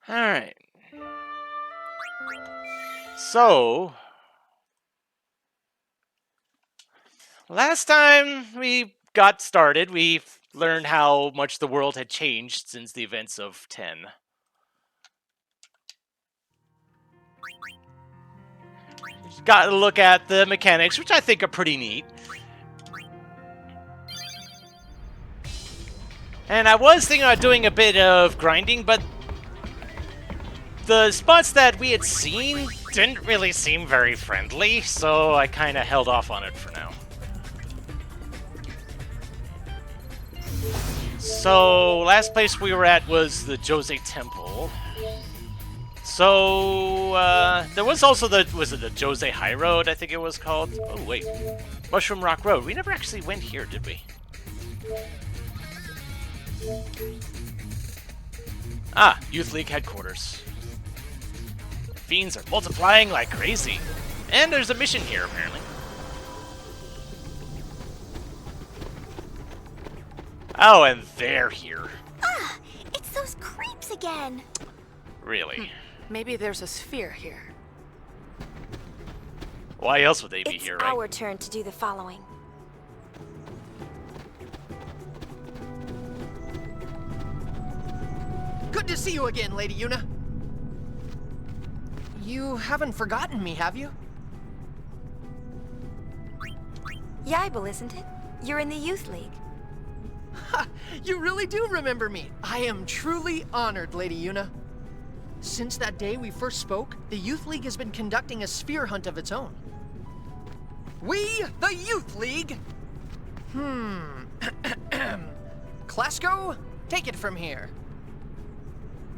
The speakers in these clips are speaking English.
Alright. So, last time we got started, we learned how much the world had changed since the events of 10. Got to look at the mechanics, which I think are pretty neat. And I was thinking about doing a bit of grinding, but the spots that we had seen didn't really seem very friendly, so I kind of held off on it for now. So, last place we were at was the Jose Temple. So, there was also was it the Jose High Road, I think it was called? Oh, wait. Mushroom Rock Road. We never actually went here, did we? Ah, Youth League headquarters. Fiends are multiplying like crazy. And there's a mission here, apparently. Oh, and they're here. Ah, it's those creeps again. Really? Maybe there's a sphere here. Why else would they be here, It's right? our turn to do the following. Good to see you again, Lady Yuna. You haven't forgotten me, have you? Yaibel, isn't it? You're in the Youth League. Ha! You really do remember me. I am truly honored, Lady Yuna. Since that day we first spoke, the Youth League has been conducting a sphere hunt of its own. We, the Youth League! Klasko, take it from here.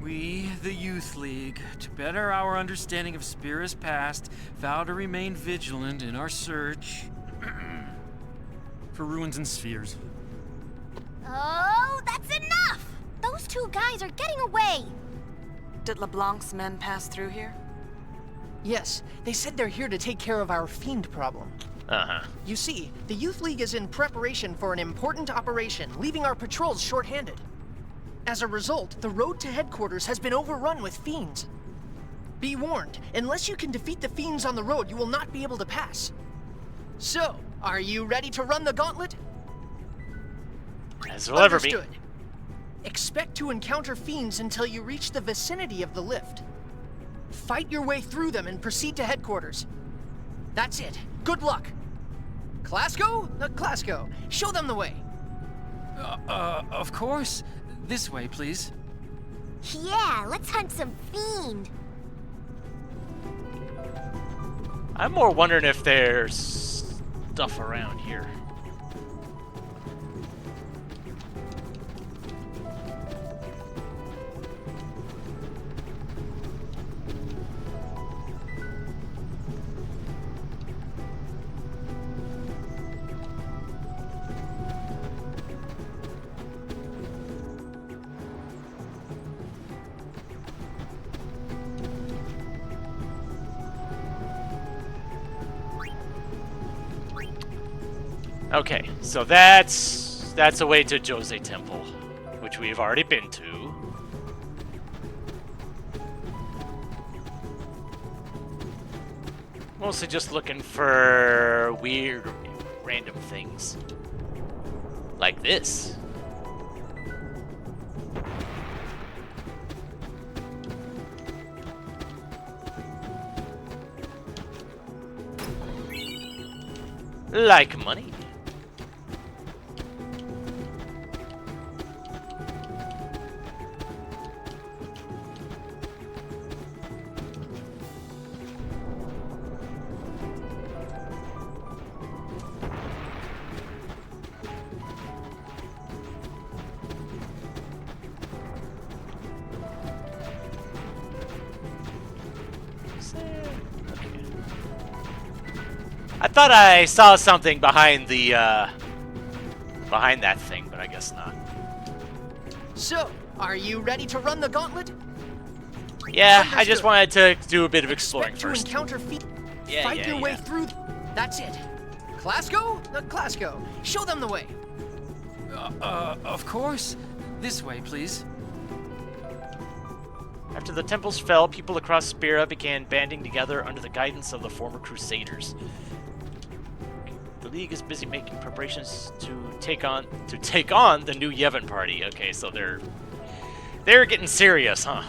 We, the Youth League, to better our understanding of Spira's past, vow to remain vigilant in our search for ruins and spheres. Oh, that's enough! Those two guys are getting away! Did LeBlanc's men pass through here? Yes, they said they're here to take care of our fiend problem. Uh-huh. You see, the Youth League is in preparation for an important operation, leaving our patrols short-handed. As a result, the road to headquarters has been overrun with fiends. Be warned, unless you can defeat the fiends on the road, you will not be able to pass. So, are you ready to run the gauntlet? As will ever be. Understood. Expect to encounter fiends until you reach the vicinity of the lift. Fight your way through them and proceed to headquarters. That's it. Good luck. Klasko? Klasko, show them the way. Of course. This way, please. Yeah, let's hunt some fiend. I'm more wondering if there's stuff around here. Okay, so that's a way to Jose Temple, which we've already been to. Mostly just looking for weird, random things. Like this. Like money. I thought I saw something behind the, behind that thing, but I guess not. So, are you ready to run the gauntlet? Yeah, I just Understood. wanted to do a bit of exploring Expect first. to encounter fiends. Yeah, Fight yeah, your way yeah. through. That's it. Klasko? Klasko, show them the way. Of course. This way, please. After the temples fell, people across Spira began banding together under the guidance of the former Crusaders. The League is busy making preparations to take on the new Yevon party. Okay, so they're getting serious, huh?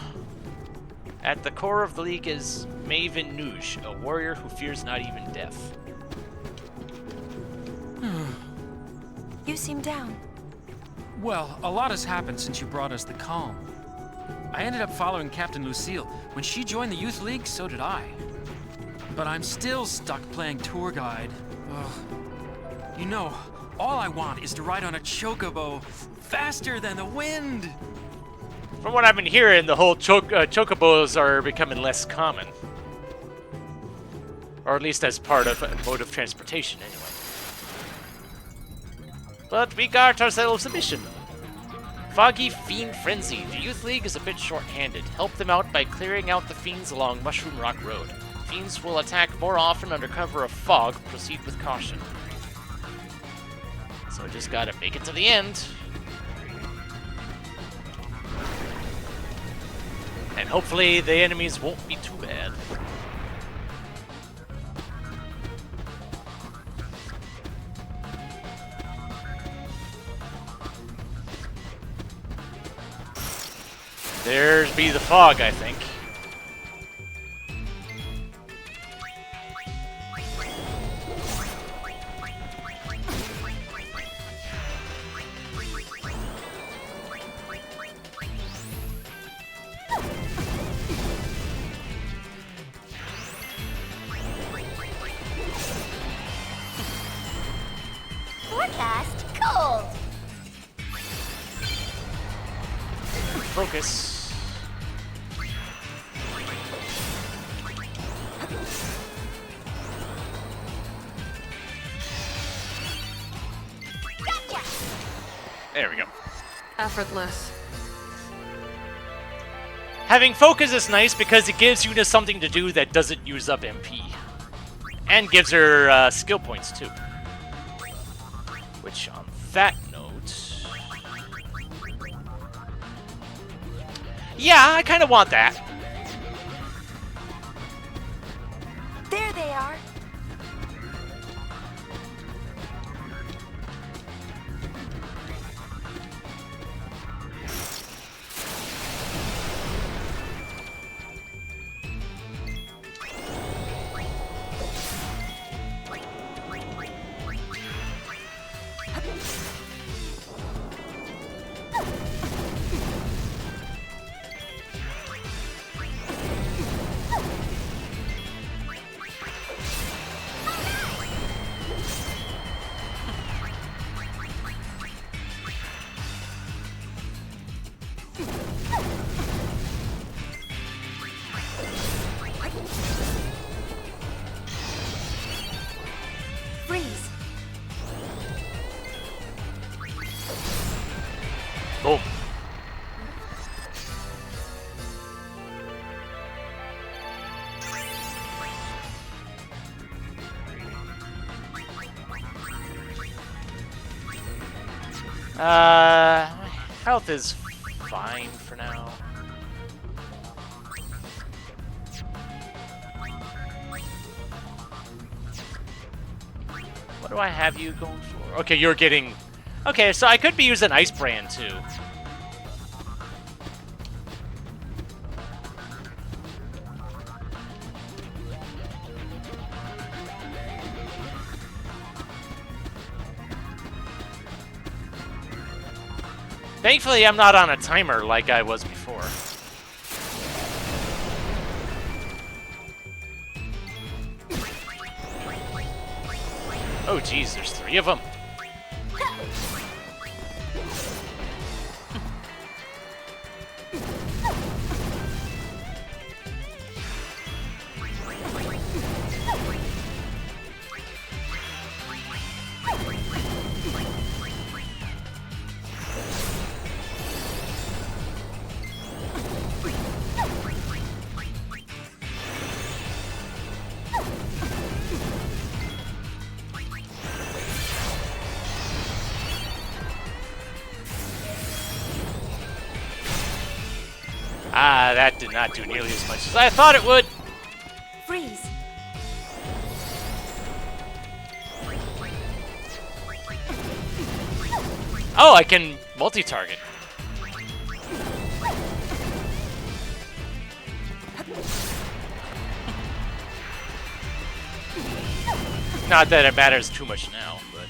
At the core of the League is Maven Nuj, a warrior who fears not even death. You seem down. Well, a lot has happened since you brought us the calm. I ended up following Captain Lucille. When she joined the Youth League, so did I. But I'm still stuck playing tour guide. Ugh. You know, all I want is to ride on a chocobo faster than the wind. From what I've been hearing, the whole chocobos are becoming less common. Or at least as part of a mode of transportation, anyway. But we got ourselves a mission. Foggy Fiend Frenzy. The Youth League is a bit short-handed. Help them out by clearing out the fiends along Mushroom Rock Road. Fiends will attack more often under cover of fog. Proceed with caution. So just gotta make it to the end. And hopefully the enemies won't be too bad. There's be the fog, I think. Forecast cold. Focus. Gotcha. There we go. Effortless. Having focus is nice because it gives Una something to do that doesn't use up MP. And gives her skill points too. Which, on that note... yeah, I kind of want that. There they are. Freeze. Boom. Health is fine for now. What do I have you going for? Okay, you're getting... okay, so I could be using Ice Brand too. Thankfully, I'm not on a timer like I was before. Oh, geez, there's 3 of them. Ah, that did not do nearly as much as I thought it would. Freeze. Oh, I can multi-target. Not that it matters too much now, but...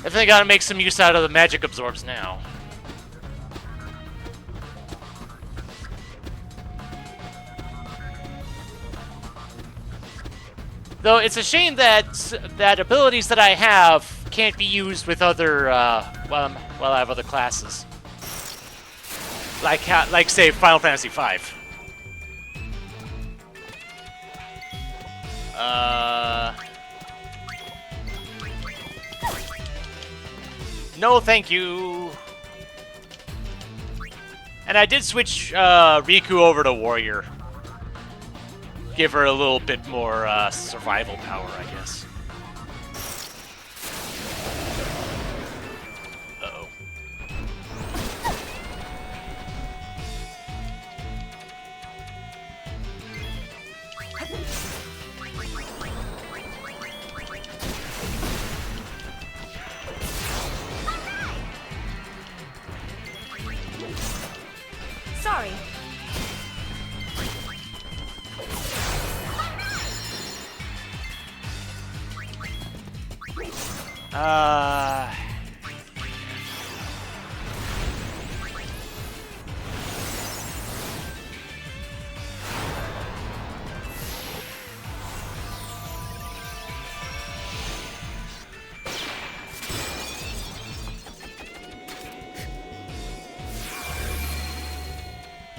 Definitely gotta make some use out of the magic absorbs now. Though it's a shame that abilities that I have can't be used with other while I have other classes, like say Final Fantasy V. No, thank you. And I did switch Riku over to Warrior. Give her a little bit more survival power, I guess. Uh-oh. Sorry.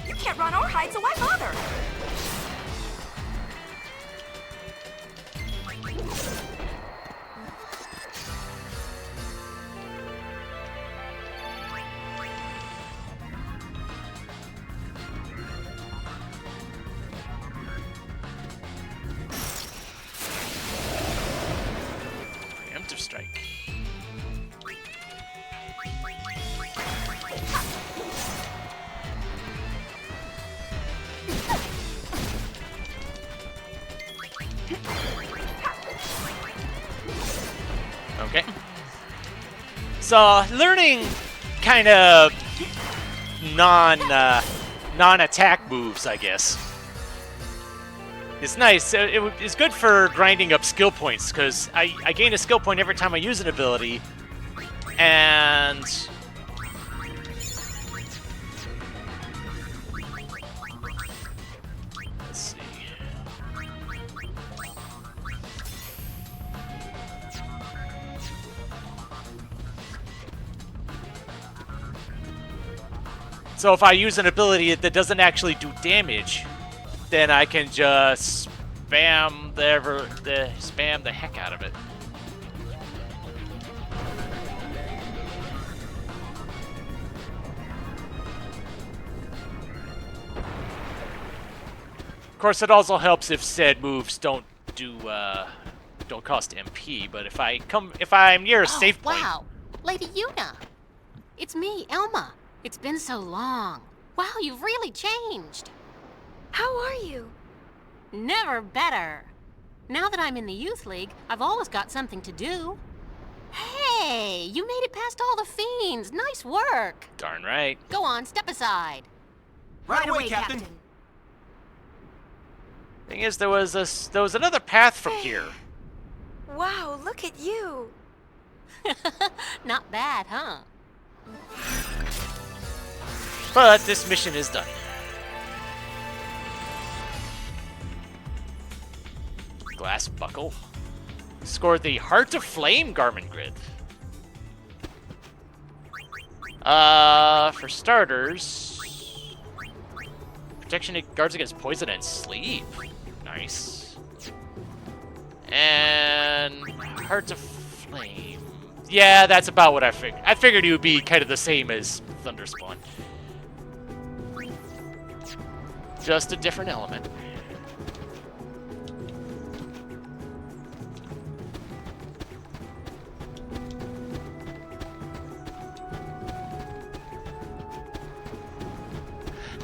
You can't run or hide, so why bother? Preemptive strike. Okay. So learning kind of non-attack moves, I guess. It's nice. It's good for grinding up skill points, because I gain a skill point every time I use an ability, and let's see. So if I use an ability that doesn't actually do damage, then I can just spam the heck out of it. Of course, it also helps if said moves don't cost MP. But if I'm near a safe point. Wow, Lady Yuna, it's me, Elma. It's been so long. Wow, you've really changed. How are you? Never better. Now that I'm in the Youth League, I've always got something to do. Hey, you made it past all the fiends. Nice work. Darn right. Go on, step aside. Right away, Captain. Thing is, there was another path from here. Wow, look at you. Not bad, huh? But this mission is done. Glass buckle. Scored the Heart of Flame Garmin Grid. For starters, protection guards against poison and sleep. Nice. And Heart of Flame. Yeah, that's about what I figured. I figured he would be kind of the same as Thunderspawn. Just a different element.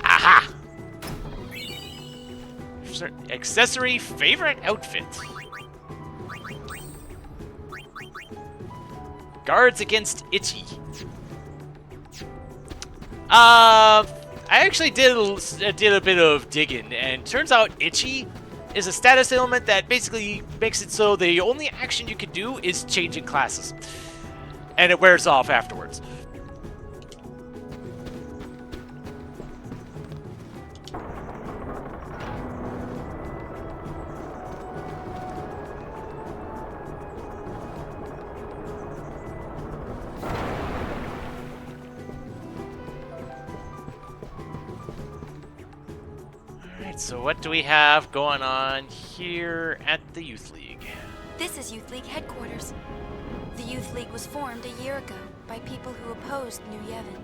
Aha! Accessory favorite outfit. Guards against Itchy. I actually did a bit of digging, and turns out Itchy is a status element that basically makes it so the only action you can do is changing classes, and it wears off afterwards. So what do we have going on here at the Youth League? This is Youth League headquarters. The Youth League was formed a year ago by people who opposed New Yevon.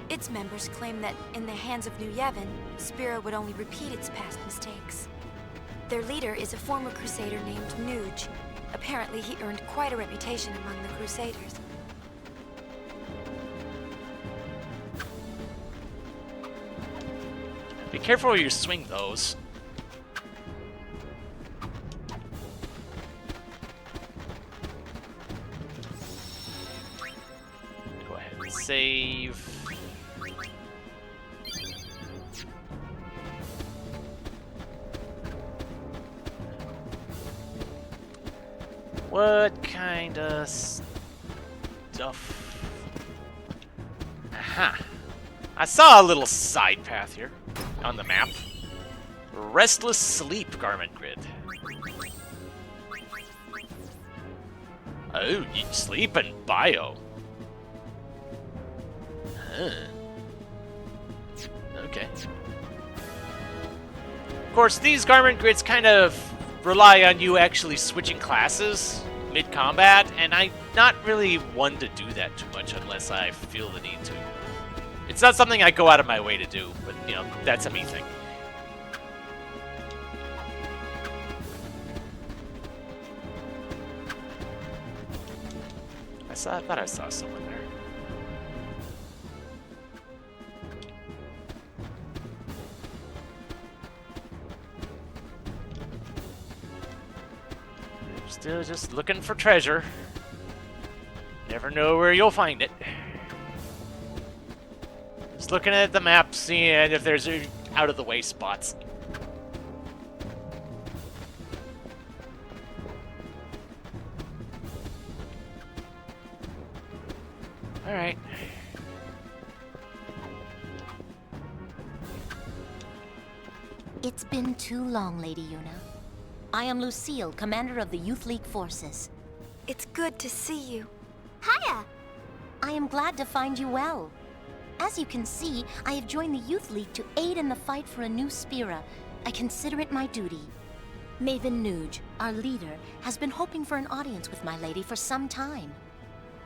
Its members claim that in the hands of New Yevon, Spira would only repeat its past mistakes. Their leader is a former Crusader named Nuge. Apparently he earned quite a reputation among the Crusaders. Be careful where you swing those. Go ahead and save. What kind of stuff? Aha. I saw a little side path here on the map. Restless Sleep Garment Grid. Oh, you sleep in bio. Huh. Okay. Of course, these garment grids kind of rely on you actually switching classes mid-combat, and I'm not really one to do that too much unless I feel the need to. It's not something I go out of my way to do, but, you know, that's a me thing. I thought I saw someone there. Still just looking for treasure. Never know where you'll find it. Just looking at the map, seeing if there's out-of-the-way spots. Alright. It's been too long, Lady Yuna. I am Lucille, commander of the Youth League forces. It's good to see you. Hiya! I am glad to find you well. As you can see, I have joined the Youth League to aid in the fight for a new Spira. I consider it my duty. Maven Nuge, our leader, has been hoping for an audience with my lady for some time.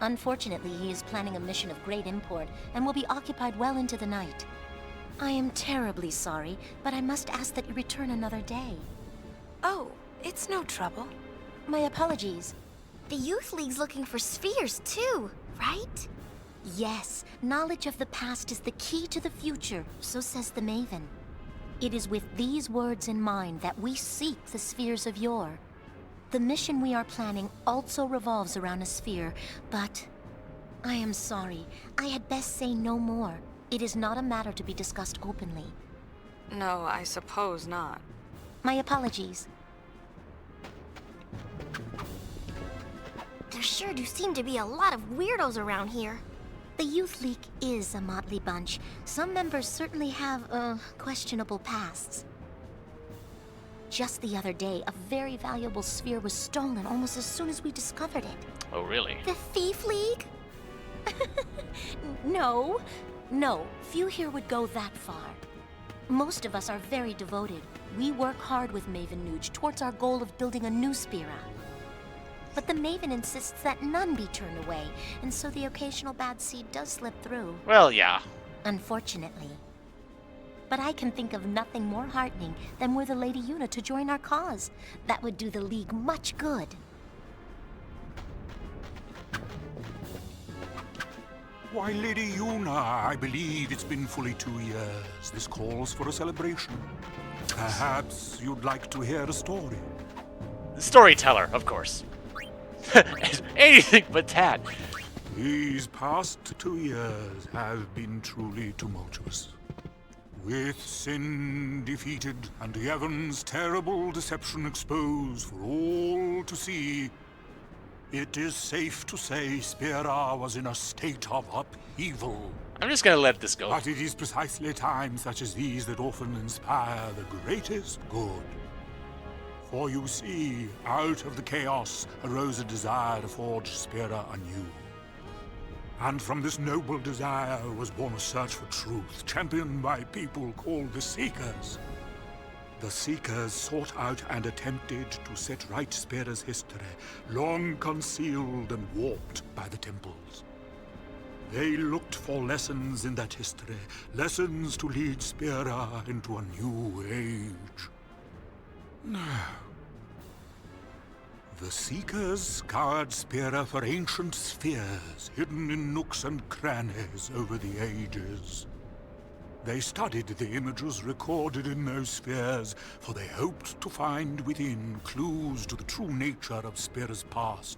Unfortunately, he is planning a mission of great import and will be occupied well into the night. I am terribly sorry, but I must ask that you return another day. Oh, it's no trouble. My apologies. The Youth League's looking for spheres too, right? Yes, knowledge of the past is the key to the future, so says the Maven. It is with these words in mind that we seek the spheres of yore. The mission we are planning also revolves around a sphere, but I am sorry. I had best say no more. It is not a matter to be discussed openly. No, I suppose not. My apologies. There sure do seem to be a lot of weirdos around here. The Youth League is a motley bunch. Some members certainly have, questionable pasts. Just the other day, a very valuable sphere was stolen almost as soon as we discovered it. Oh, really? The Thief League? No, few here would go that far. Most of us are very devoted. We work hard with Maven Nuge towards our goal of building a new Spira. But the Maven insists that none be turned away, and so the occasional bad seed does slip through. Well, yeah. Unfortunately. But I can think of nothing more heartening than were the Lady Una to join our cause. That would do the League much good. Why, Lady Una, I believe it's been fully 2 years. This calls for a celebration. Perhaps you'd like to hear a story. Storyteller, of course. Anything but that. These past 2 years have been truly tumultuous. With sin defeated and Yevon's terrible deception exposed for all to see, it is safe to say Spira was in a state of upheaval. I'm just gonna let this go. But it is precisely times such as these that often inspire the greatest good. For you see, out of the chaos arose a desire to forge Spira anew. And from this noble desire was born a search for truth, championed by people called the Seekers. The Seekers sought out and attempted to set right Spira's history, long concealed and warped by the temples. They looked for lessons in that history, lessons to lead Spira into a new age. The Seekers scoured Spira for ancient spheres, hidden in nooks and crannies over the ages. They studied the images recorded in those spheres, for they hoped to find within clues to the true nature of Spira's past.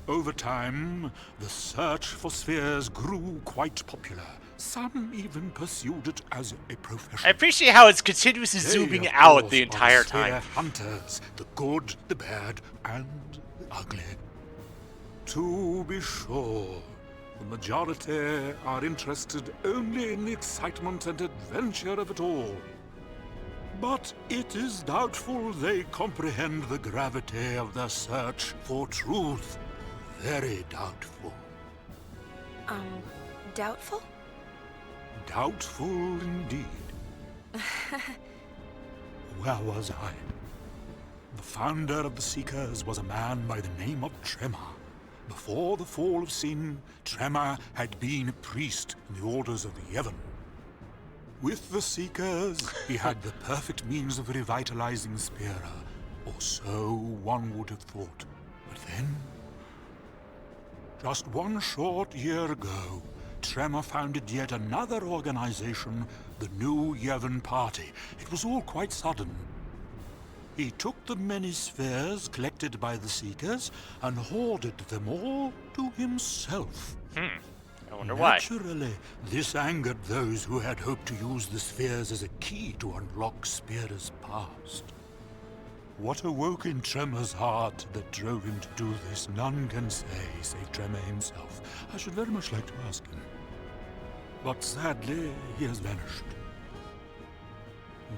Over time, the search for spheres grew quite popular. Some even pursued it as a profession. I appreciate how it's continuously zooming out the entire time. Hunters, the good, the bad, and the ugly. To be sure, the majority are interested only in the excitement and adventure of it all. But it is doubtful they comprehend the gravity of the search for truth. Very doubtful. Doubtful? Doubtful indeed. Where was I? The founder of the Seekers was a man by the name of Tremor. Before the fall of sin, Tremor had been a priest in the orders of Yevon. With the Seekers, he had the perfect means of revitalizing Spira, or so one would have thought. But then, just 1 short year ago, Tremor founded yet another organization, the New Yevon Party. It was all quite sudden. He took the many spheres collected by the Seekers and hoarded them all to himself. I wonder why. Naturally, this angered those who had hoped to use the spheres as a key to unlock Spira's past. What awoke in Tremor's heart that drove him to do this, none can say, save Tremor himself. I should very much like to ask him. But sadly, he has vanished.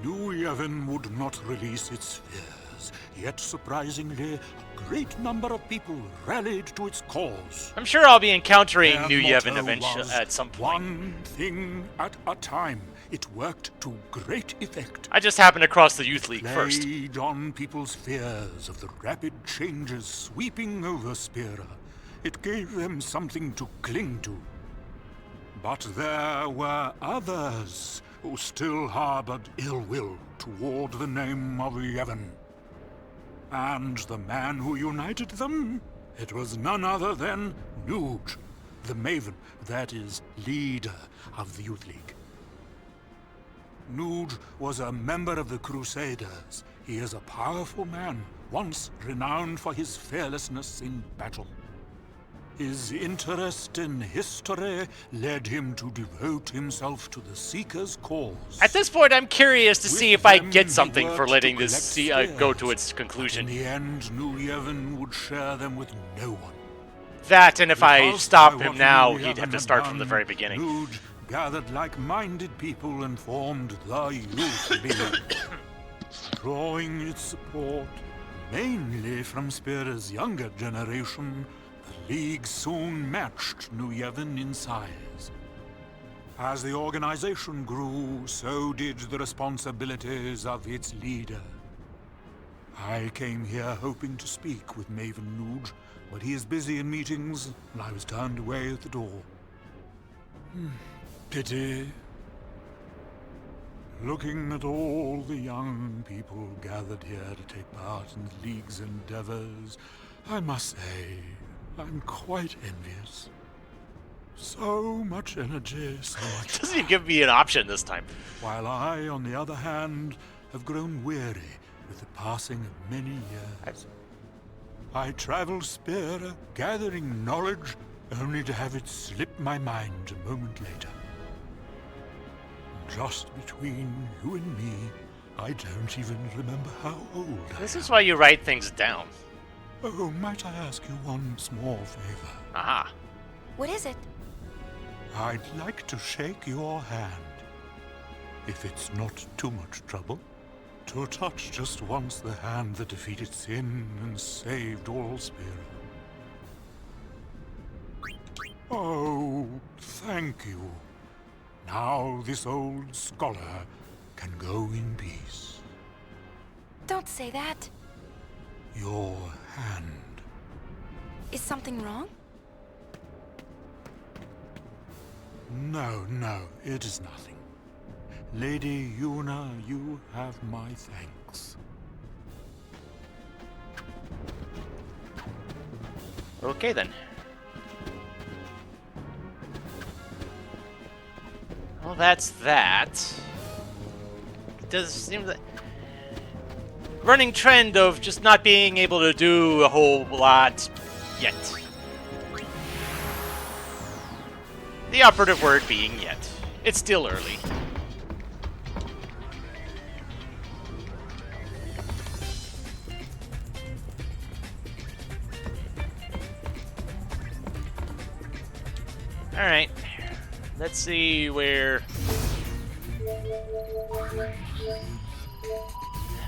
New Yevon would not release its spheres, yet surprisingly, a great number of people rallied to its cause. I'm sure I'll be encountering Their New Yevon motto eventually was, at some point. one thing at a time. It worked to great effect. I just happened across the Youth League first. Played on people's fears of the rapid changes sweeping over Spira. It gave them something to cling to. But there were others who still harbored ill will toward the name of Yevon. And the man who united them? It was none other than Nuge, the Maven, that is, leader of the Youth League. Nuge was a member of the Crusaders. He is a powerful man, once renowned for his fearlessness in battle. His interest in history led him to devote himself to the Seekers' cause. At this point, I'm curious to see With if I them, get he something for worked letting to this collect go spheres, to its but conclusion. in the end, New Yevon would share them with no one. That, and if I Repulsed stop by him what now, New he'd have Yevon to had start from the done, very beginning. Nuge gathered like-minded people and formed the Youth League, drawing its support mainly from Spira's younger generation. The League soon matched New Yevon in size. As the organization grew, so did the responsibilities of its leader. I came here hoping to speak with Maven Nuge, but he is busy in meetings, and I was turned away at the door. Pity. Looking at all the young people gathered here to take part in the League's endeavors, I must say, I'm quite envious. So much energy, so much... Doesn't even give me an option this time. While I, on the other hand, have grown weary with the passing of many years. I travel Spira, gathering knowledge, only to have it slip my mind a moment later. Just between you and me, I don't even remember how old I am. This is why you write things down. Oh, might I ask you one small favor? Aha. What is it? I'd like to shake your hand. If it's not too much trouble. To touch just once the hand that defeated sin and saved all Spira. Oh, thank you. Now this old scholar can go in peace. Don't say that. Your hand. Is something wrong? No, it is nothing. Lady Yuna, you have my thanks. Okay then. Well, that's that. It does seem that running trend of just not being able to do a whole lot yet. The operative word being yet. It's still early. Alright. Let's see where...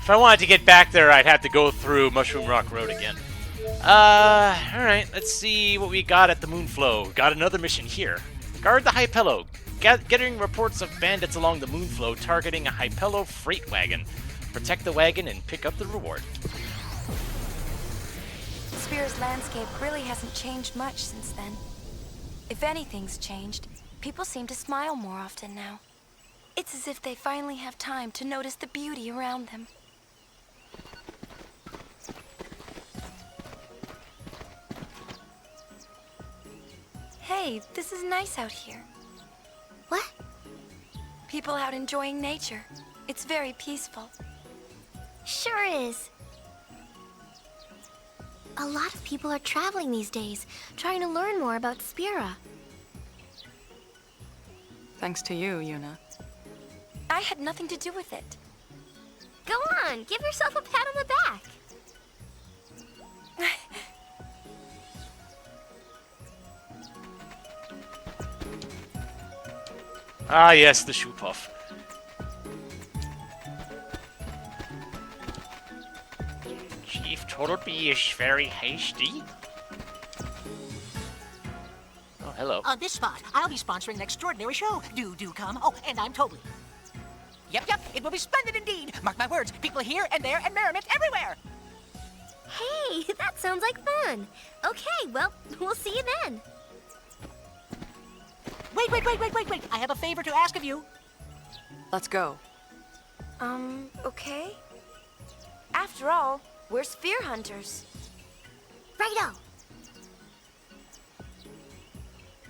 If I wanted to get back there, I'd have to go through Mushroom Rock Road again. Alright, let's see what we got at the Moonflow. Got another mission here. Guard the Hypello. Getting reports of bandits along the Moonflow targeting a Hypello freight wagon. Protect the wagon and pick up the reward. Spira's landscape really hasn't changed much since then. If anything's changed, people seem to smile more often now. It's as if they finally have time to notice the beauty around them. Hey, this is nice out here. What? People out enjoying nature. It's very peaceful. Sure is. A lot of people are traveling these days, trying to learn more about Spira. Thanks to you, Yuna. I had nothing to do with it. Go on, give yourself a pat on the back. Ah, yes, the shoe puff. Chief Turtleby is very hasty. Oh, hello. On this spot, I'll be sponsoring an extraordinary show. Do come. Oh, and I'm Toby. Yep, it will be splendid indeed. Mark my words, people here and there and merriment everywhere. Hey, that sounds like fun. Okay, well, we'll see you then. Wait. I have a favor to ask of you. Let's go. Okay. After all, we're sphere hunters. Righto.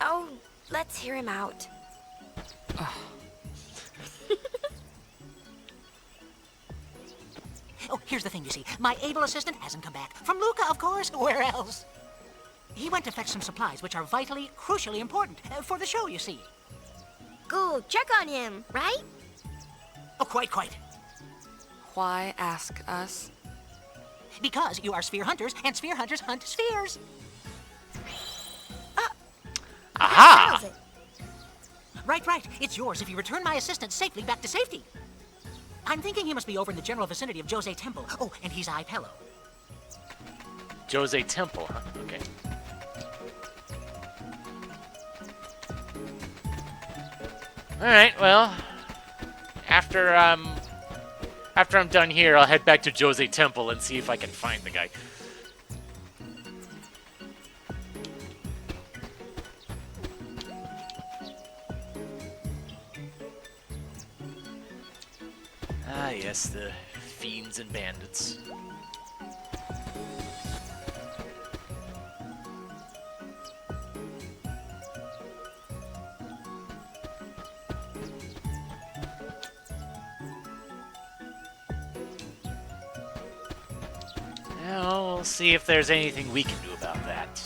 Oh, let's hear him out. Oh, here's the thing, you see. My able assistant hasn't come back. From Luca, of course. Where else? He went to fetch some supplies, which are vitally, crucially important for the show, you see. Go check on him, right? Oh, quite. Why ask us? Because you are sphere hunters, and sphere hunters hunt spheres. Aha! How's it? Right. It's yours if you return my assistant safely back to safety. I'm thinking he must be over in the general vicinity of Jose Temple. Oh, and he's Hypello. Jose Temple, huh? Okay. Alright, well, after After I'm done here, I'll head back to Jose Temple and see if I can find the guy. Ah, yes, the fiends and bandits. Now, we'll see if there's anything we can do about that.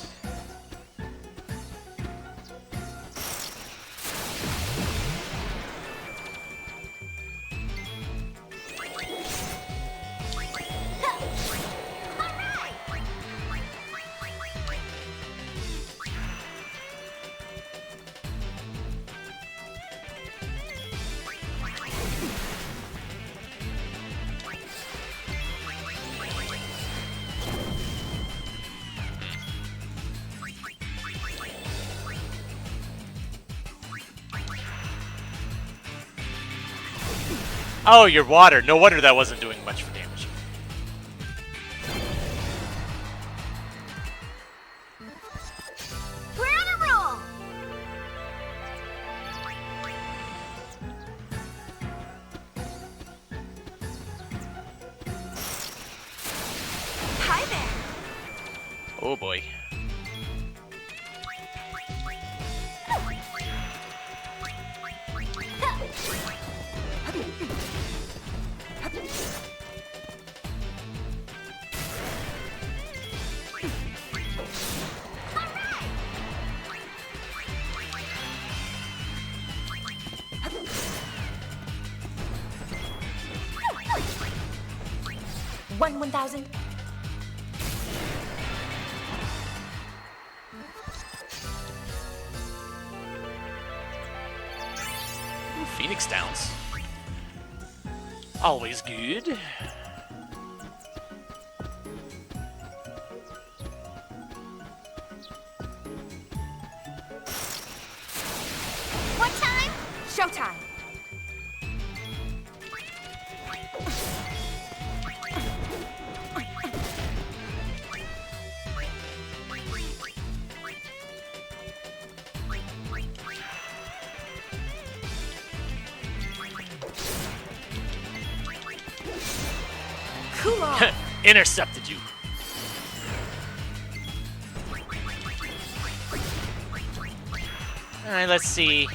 Oh, your water. No wonder that wasn't doing much for damage. We're on a roll! Hi there! Oh boy. One 1,000. Ooh, Phoenix Downs. Always good. What time? Showtime. Cool off. Intercepted you. Alright, let's see.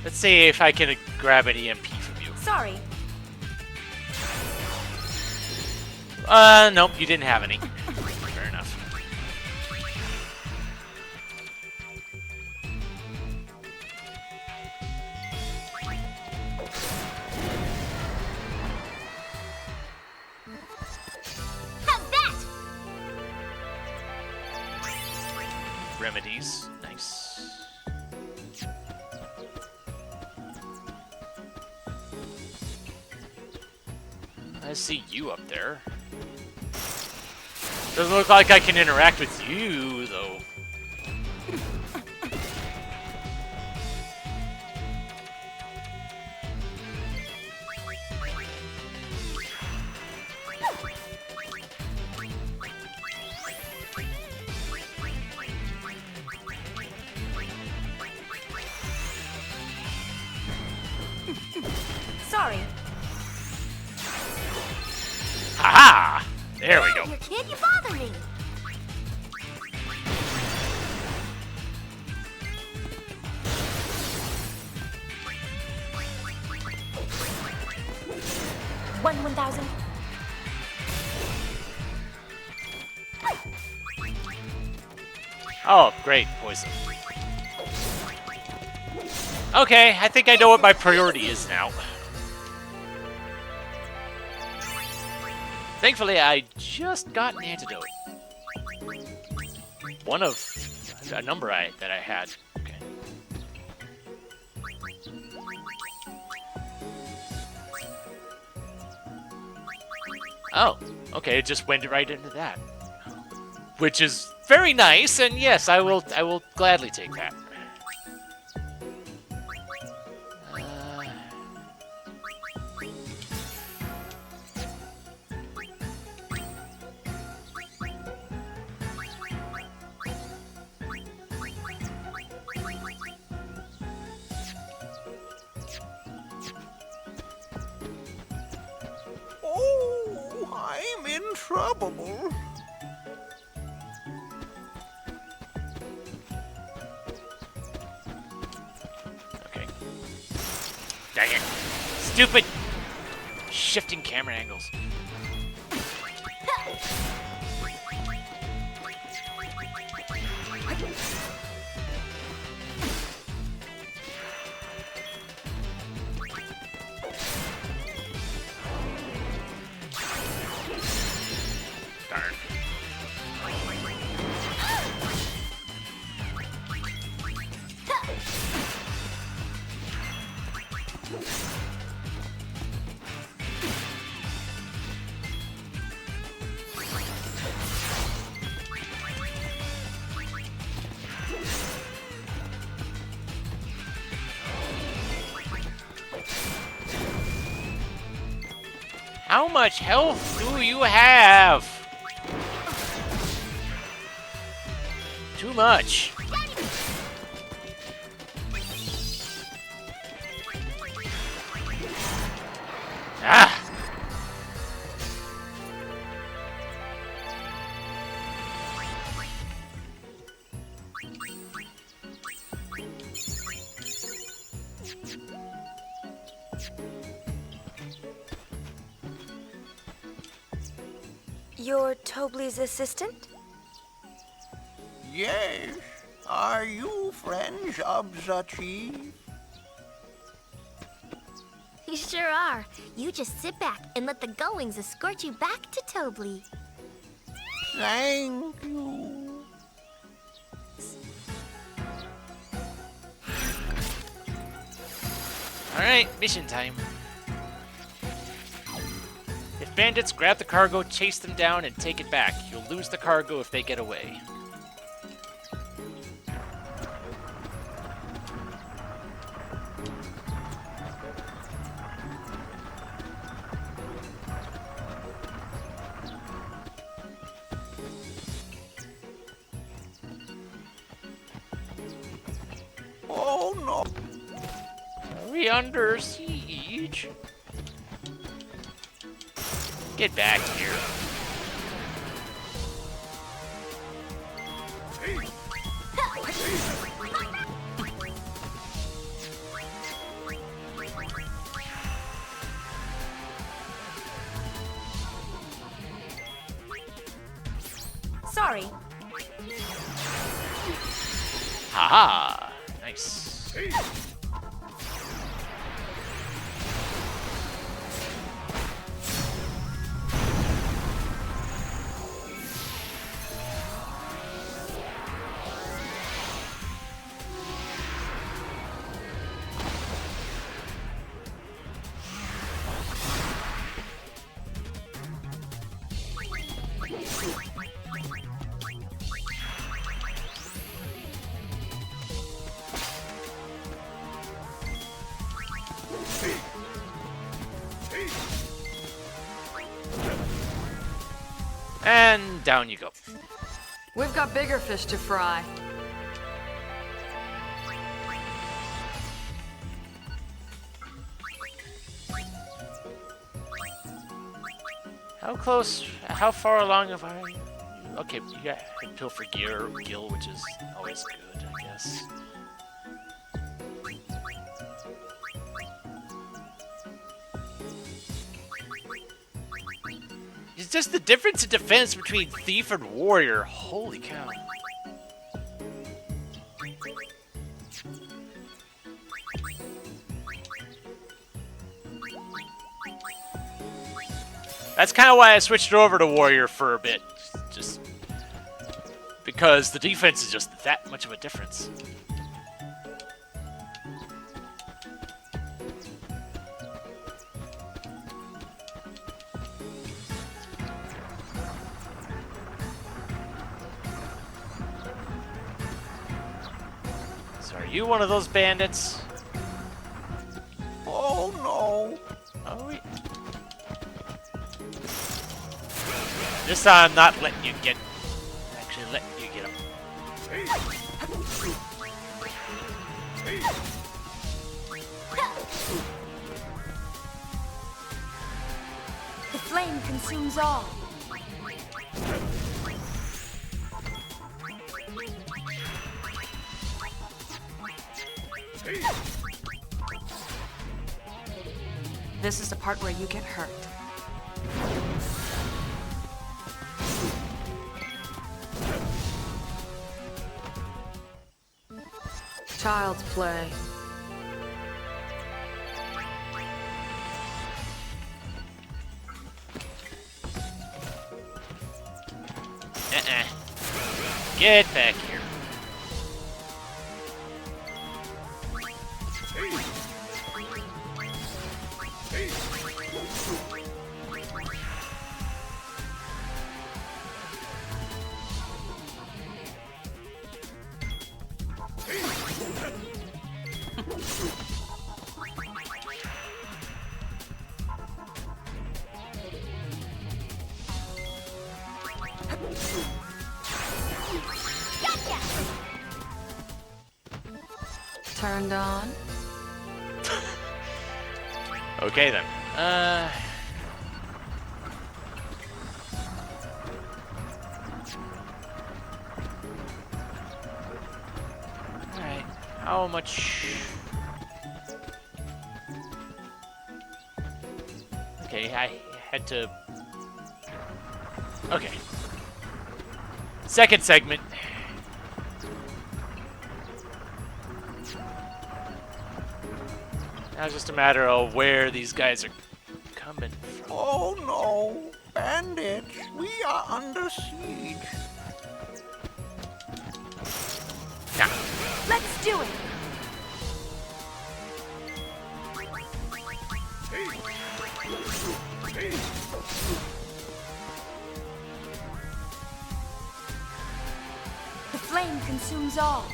Let's see if I can grab an EMP from you. Sorry. Nope, you didn't have any. Fair enough. How's that? Remedies. Nice. I see you up there. Doesn't look like I can interact with you, though. Sorry. Haha! There we go. Here, kid, you bother me. One 1,000. Oh, great. Poison. Okay, I think I know what my priority is now. Thankfully, I just got an antidote. One of a number that I had. Okay. Oh, okay, it just went right into that. Which is very nice, and yes, I will gladly take that. trouble. Okay. Dang it. Stupid shifting camera angles. Darn. How much health do you have? Too much. Ah! You're Tobley's assistant? Yes. Are you friends of the chief? You sure are. You just sit back and let the goings escort you back to Tobley. Thank you. Alright, mission time. If bandits grab the cargo, chase them down, and take it back. You'll lose the cargo if they get away. Oh no. Are we under siege? Get back here. Sorry. Haha! Nice. And down you go. We've got bigger fish to fry. How far along have I? Okay, yeah, I can pilfer gear, gil, which is always good, I guess. It's just the difference in defense between thief and warrior. Holy cow. That's kind of why I switched over to warrior for a bit. Just because the defense is just that much of a difference. So are you one of those bandits? Oh no. Oh, wait. This time I'm not letting you get... Actually letting you get him. The flame consumes all. This is the part where you get hurt. Child's play. Get back here. Turned on. Okay then. Alright. How much? Okay, I had to. Okay. Second segment. Now it's just a matter of where these guys are coming from. Oh no! Bandits, we are under siege. Now, Let's do it! The flame consumes all.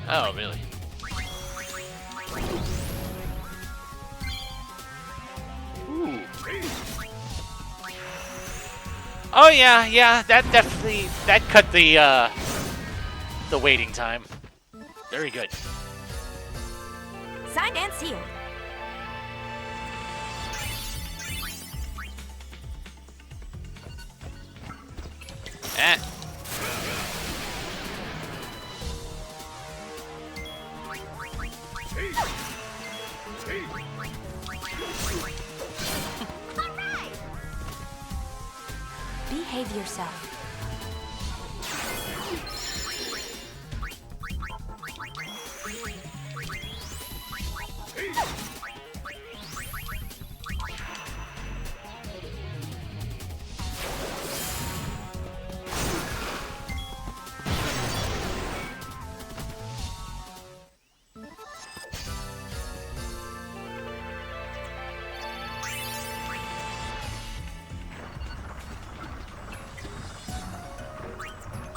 oh, really? Ooh. Oh yeah, that definitely cut the waiting time. Very good. Signed and sealed. Eh. Behave yourself.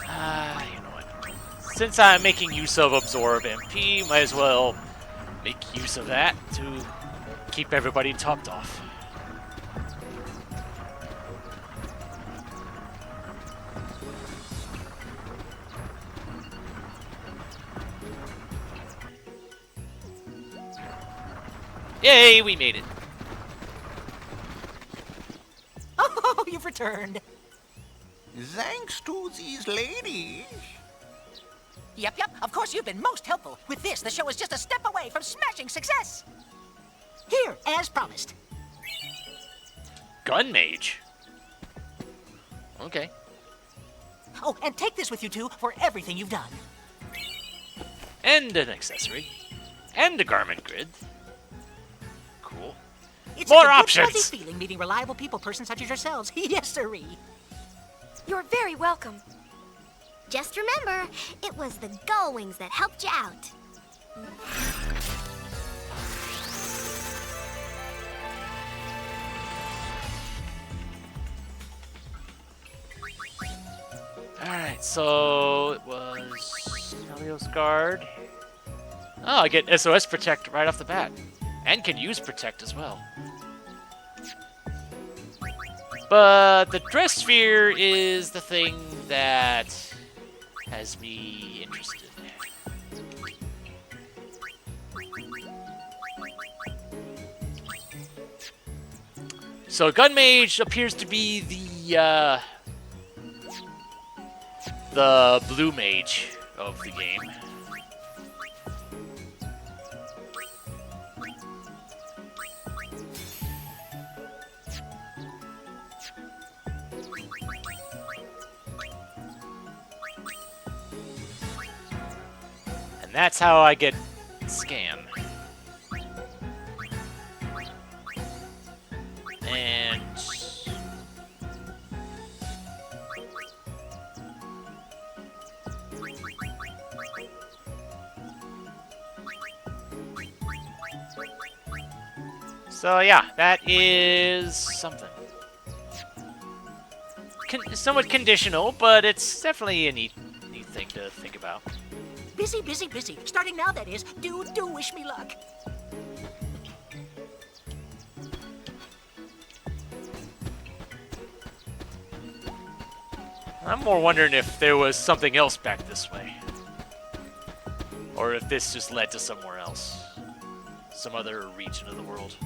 You know what? Since I'm making use of Absorb MP, might as well make use of that to keep everybody topped off. Yay, we made it. Oh, you've returned. Thanks to these ladies. Yep, of course you've been most helpful. With this, the show is just a step away from smashing success. Here, as promised. Gun Mage. Okay. Oh, and take this with you two for everything you've done. And an accessory. And a garment grid. Cool. It's More such a options! good, fuzzy feeling meeting reliable people persons such as yourselves. Yes, sirree. You're very welcome. Just remember, it was the Gull Wings that helped you out. Alright, so it was Helios Guard. Oh, I get SOS Protect right off the bat. And can use Protect as well. But the Dress Sphere is the thing that has me interested. So Gun Mage appears to be the the blue mage of the game. And that's how I get Scam. And so yeah, that is something. Somewhat conditional, but it's definitely a neat thing to think about. Busy, busy, busy. Starting now, that is. Do wish me luck. I'm more wondering if there was something else back this way. Or if this just led to somewhere else. Some other region of the world.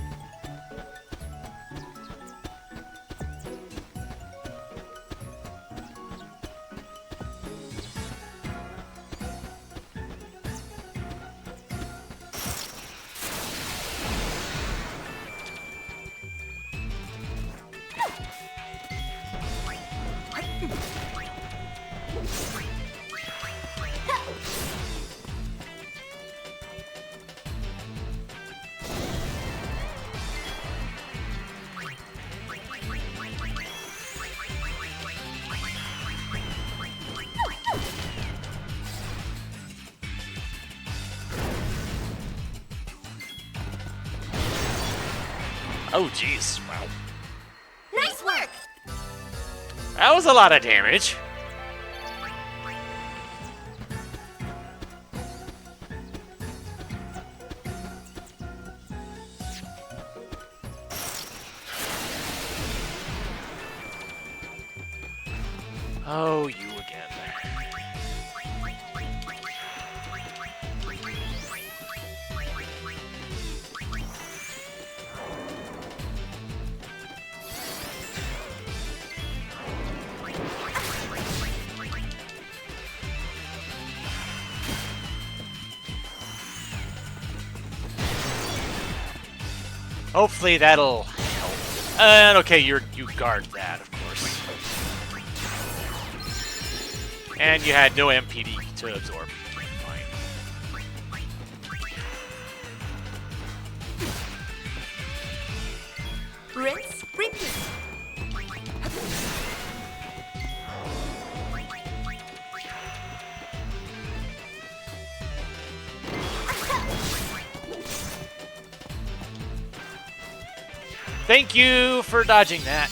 Oh, jeez. Wow. Nice work! That was a lot of damage. Oh, you again. Hopefully that'll help. And okay, you guard that, of course. And you had no MPD to absorb. Fine. Rinse, repeat. Thank you for dodging that.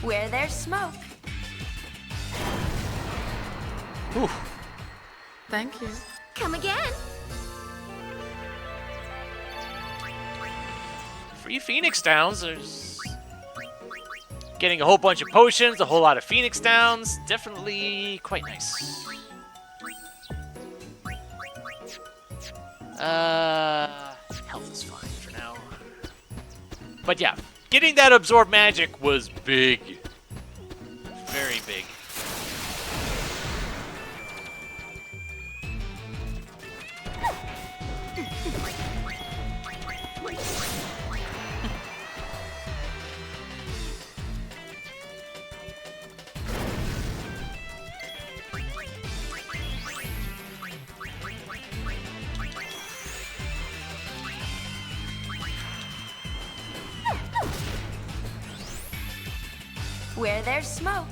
Where there's smoke. Whew. Thank you. Come again. Free Phoenix Downs. There's getting a whole bunch of potions, a whole lot of Phoenix Downs. Definitely quite nice. Health is fine for now. But yeah, getting that absorb magic was big. Very big. Where there's smoke.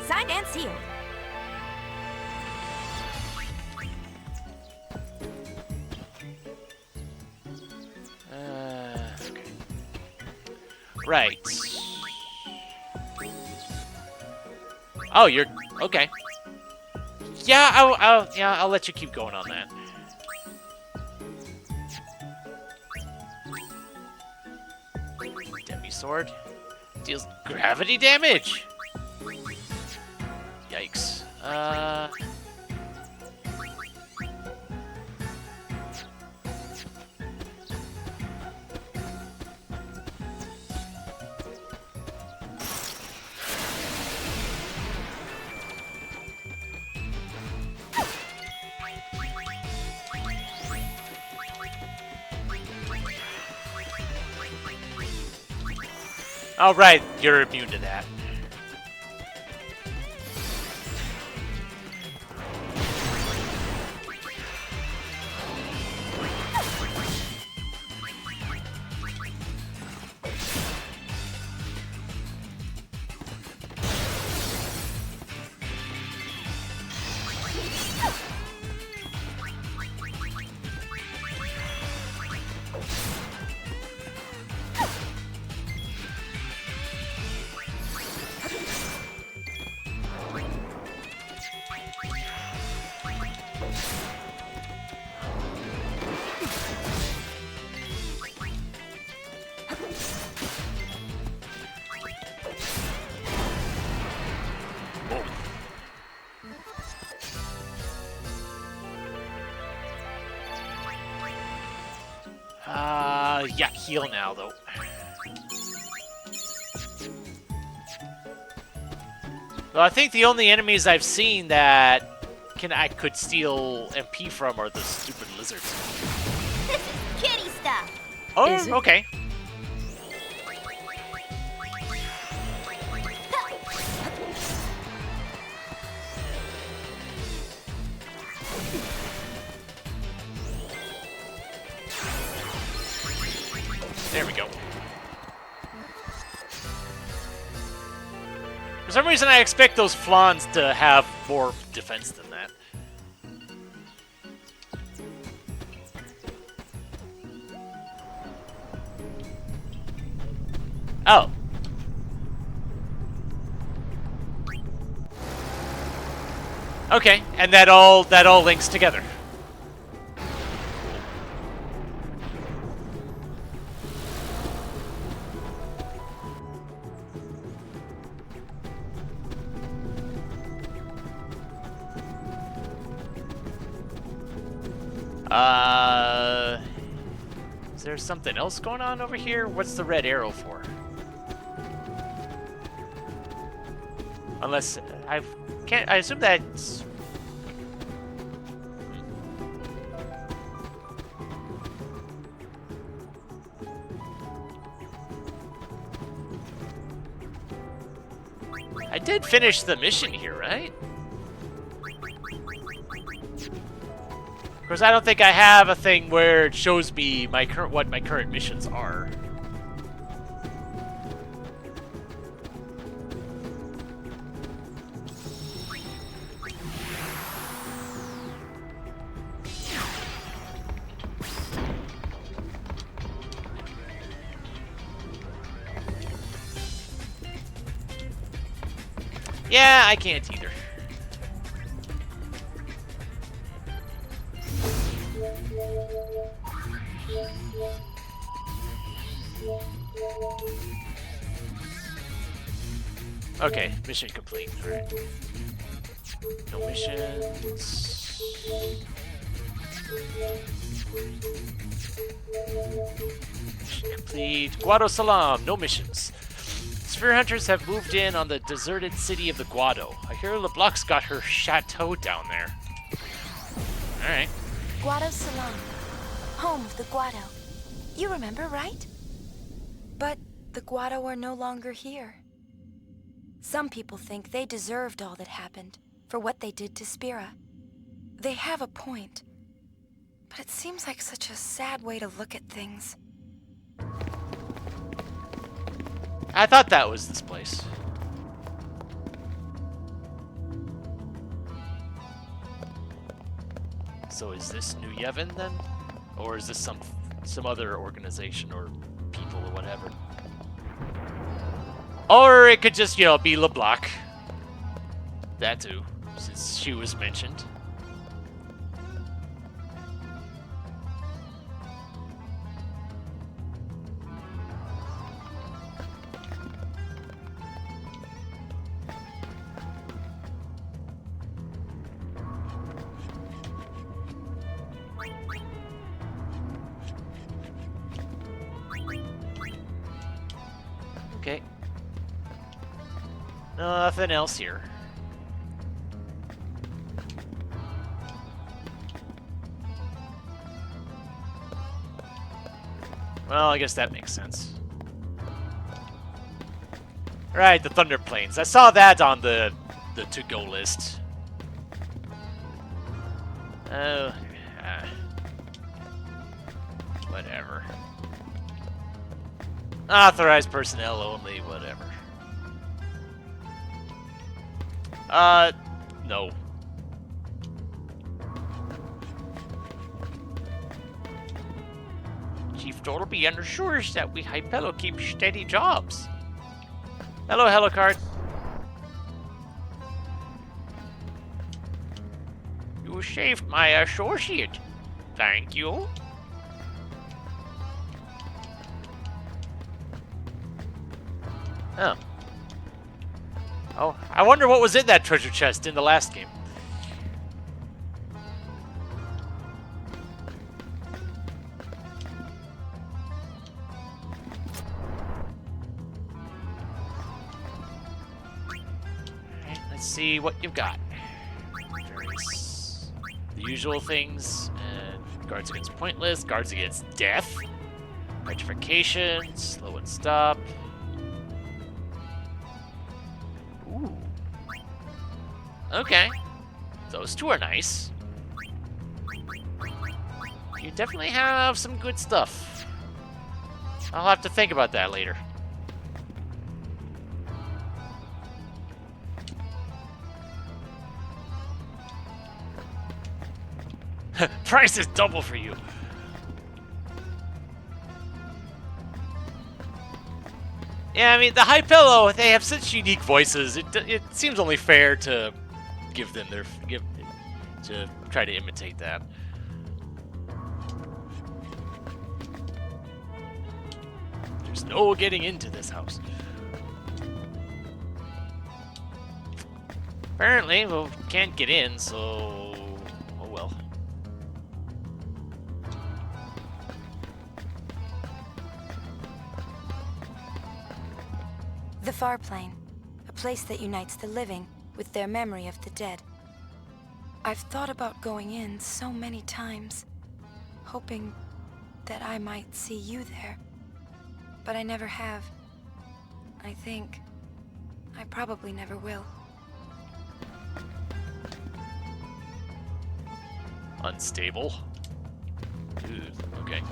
Signed and sealed. Okay. Right. Oh, you're okay. Yeah, I'll let you keep going on that. Demi sword. Deals gravity damage. Yikes. All right, you're immune to that. Yeah, heal now, though. Well, I think the only enemies I've seen that I could steal MP from are the stupid lizards. This is kitty stuff. Oh, okay. There we go. For some reason, I expect those flans to have more defense than that. Oh. Okay, and that all links together. Is there something else going on over here? What's the red arrow for? Unless I assume that's. I did finish the mission here, right? Of course, I don't think I have a thing where it shows me what my current missions are. Yeah, I can't either. Okay, mission complete. Alright. No missions. Mission complete. Guado Salam, no missions. Sphere hunters have moved in on the deserted city of the Guado. I hear LeBlanc's got her chateau down there. Alright. Guado Salam, home of the Guado. You remember, right? But the Guado are no longer here. Some people think they deserved all that happened for what they did to Spira. They have a point, but it seems like such a sad way to look at things. I thought that was this place. So is this New Yevon then? Or is this some other organization or people or whatever? Or it could just, be LeBlanc. That too, since she was mentioned. Nothing else here. Well, I guess that makes sense. Right, the Thunder Plains. I saw that on the to-go list. Oh, whatever. Authorized personnel only, whatever. No. Chief Dolby undersures that we Hypello keep steady jobs. Hello, Helicard. You saved my associate. Thank you. Oh. Oh, I wonder what was in that treasure chest in the last game. Alright, let's see what you've got. There's the usual things. Guards against pointless, guards against death, petrification, slow and stop. Ooh. Okay. Those two are nice. You definitely have some good stuff. I'll have to think about that later. Price is double for you. Yeah, I mean, the Hypello, they have such unique voices. It seems only fair to give them to try to imitate that. There's no getting into this house. Apparently, well, we can't get in, so oh well. The Far Plane, a place that unites the living with their memory of the dead. I've thought about going in so many times, hoping that I might see you there. But I never have. I think I probably never will. Unstable. Ooh, okay.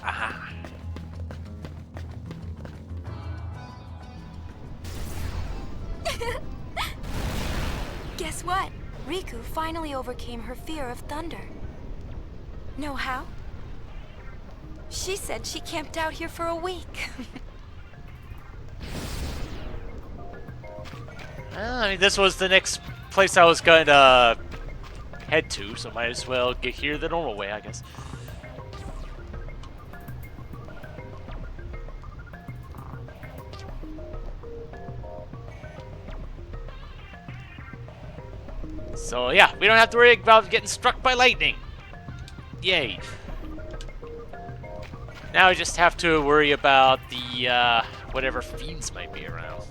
Aha. Guess what? Riku finally overcame her fear of thunder. Know how? She said she camped out here for a week. Well, I mean, this was the next place I was going to head to, so might as well get here the normal way, I guess. So yeah, we don't have to worry about getting struck by lightning. Yay. Now we just have to worry about the, whatever fiends might be around.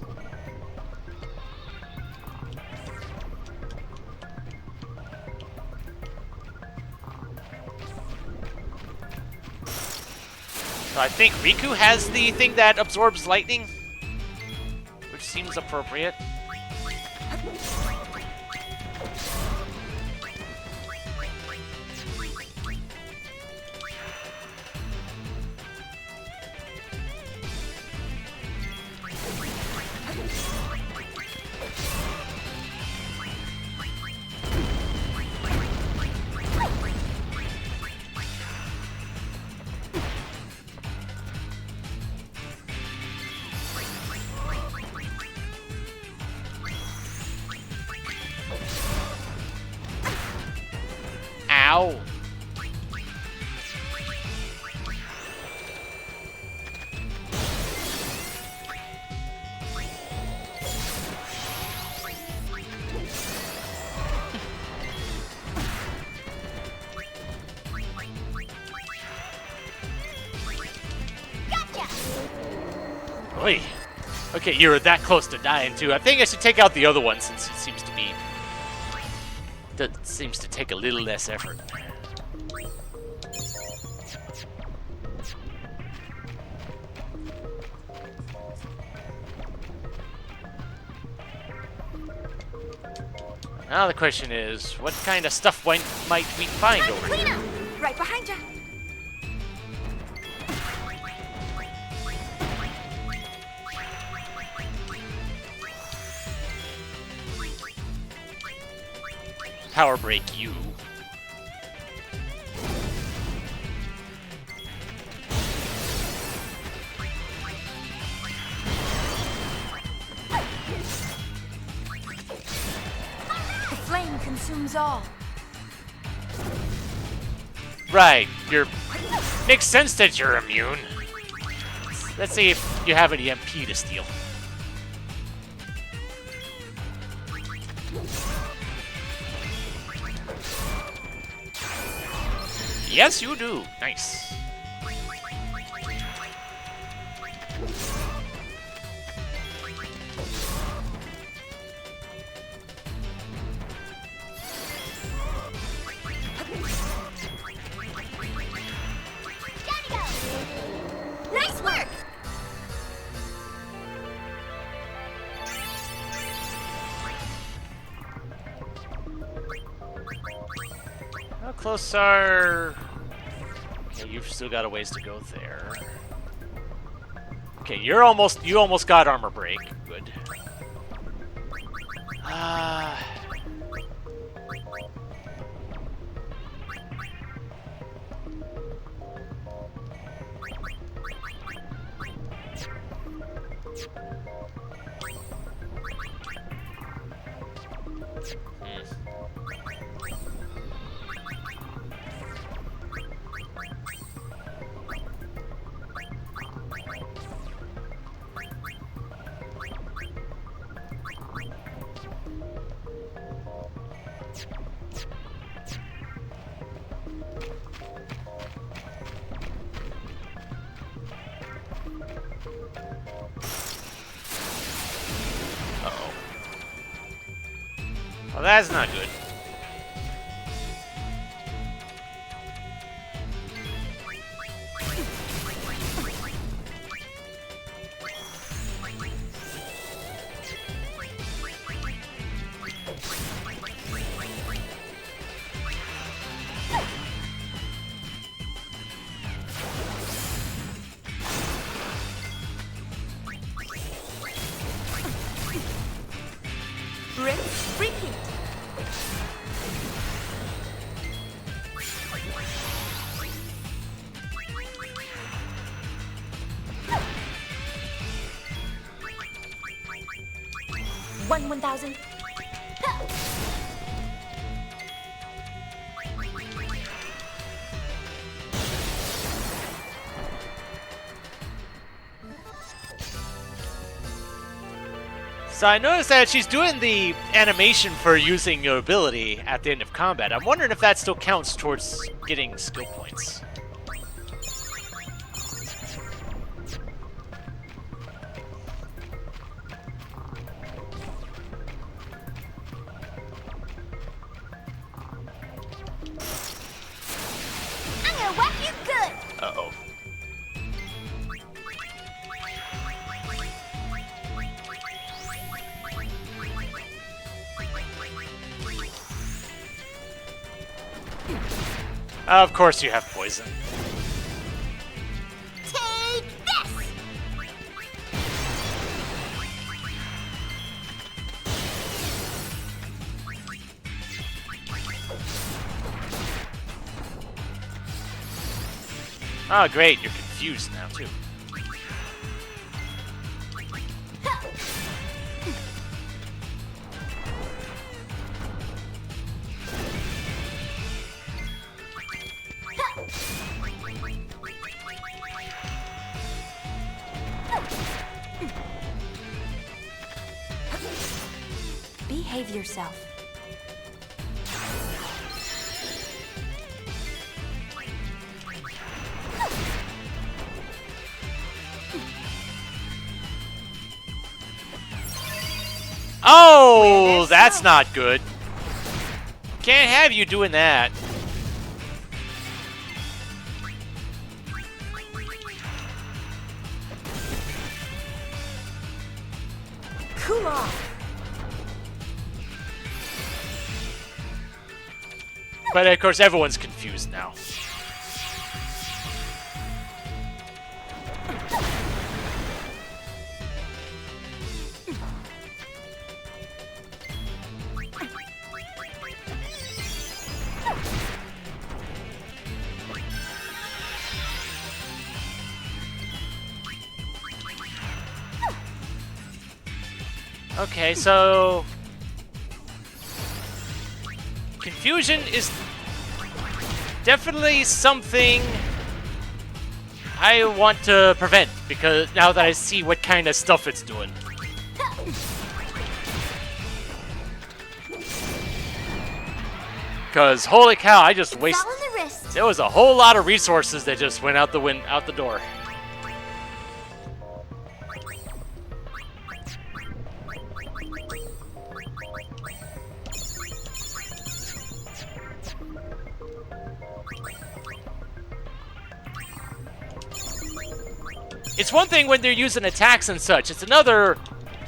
So I think Riku has the thing that absorbs lightning, which seems appropriate. Ow. Oy. Okay, you're that close to dying too. I think I should take out the other one since it seems to be... That seems to take a little less effort. Now the question is, what kind of stuff might we find over Clean here? up! Right behind you. Power break you. The flame consumes all. Right, makes sense that you're immune. Let's see if you have any MP to steal. Yes, you do. Nice. Nice work! How close are... Okay, you've still got a ways to go there. Okay, you almost got armor break. Good. Uh-oh. Well, that's not good. Rinse, repeat. One 1,000. So I noticed that she's doing the animation for using your ability at the end of combat. I'm wondering if that still counts towards getting skill points. I'm gonna whack you good! Uh-oh. Of course you have poison. Take this! Oh, great, you're confused now, too. Behave yourself. Oh, that's not good. Can't have you doing that. Cool off. But of course, everyone's confused now. Okay, so confusion is definitely something I want to prevent, because now that I see what kind of stuff it's doing. Because holy cow, I just wasted. Follow the wrist. There was a whole lot of resources that just went out the door. It's one thing when they're using attacks and such. It's another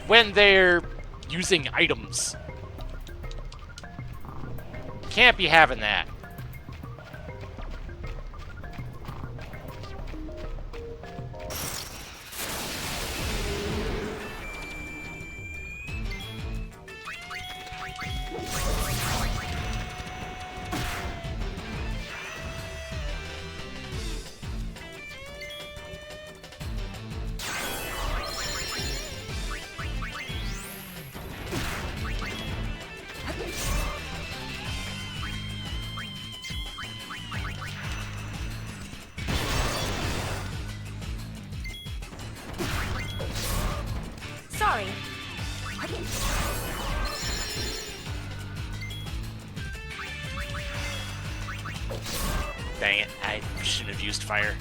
when they're using items. Can't be having that. Sorry. Dang it, I shouldn't have used fire.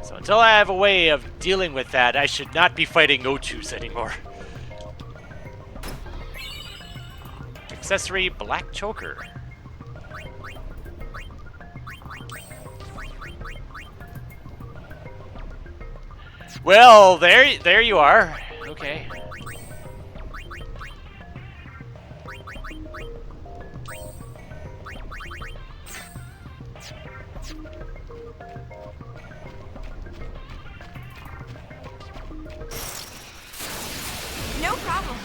So until I have a way of dealing with that, I should not be fighting Ochus anymore. Accessory Black Choker. Well, there you are. Okay. No problem.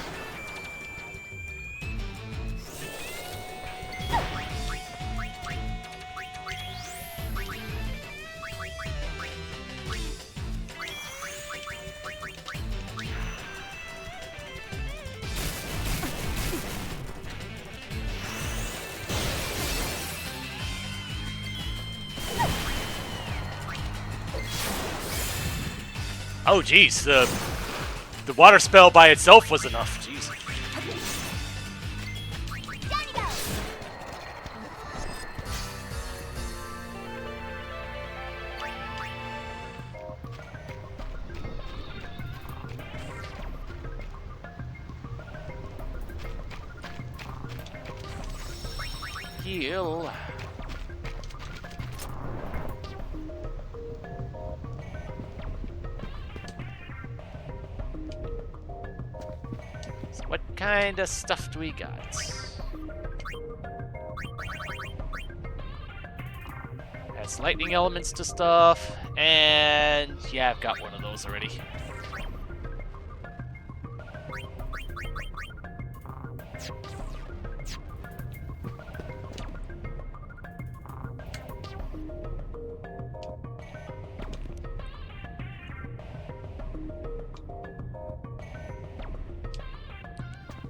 Oh, geez, the water spell by itself was enough. Jeez. Heal. So what kind of stuff do we got? That's lightning elements to stuff, and yeah, I've got one of those already.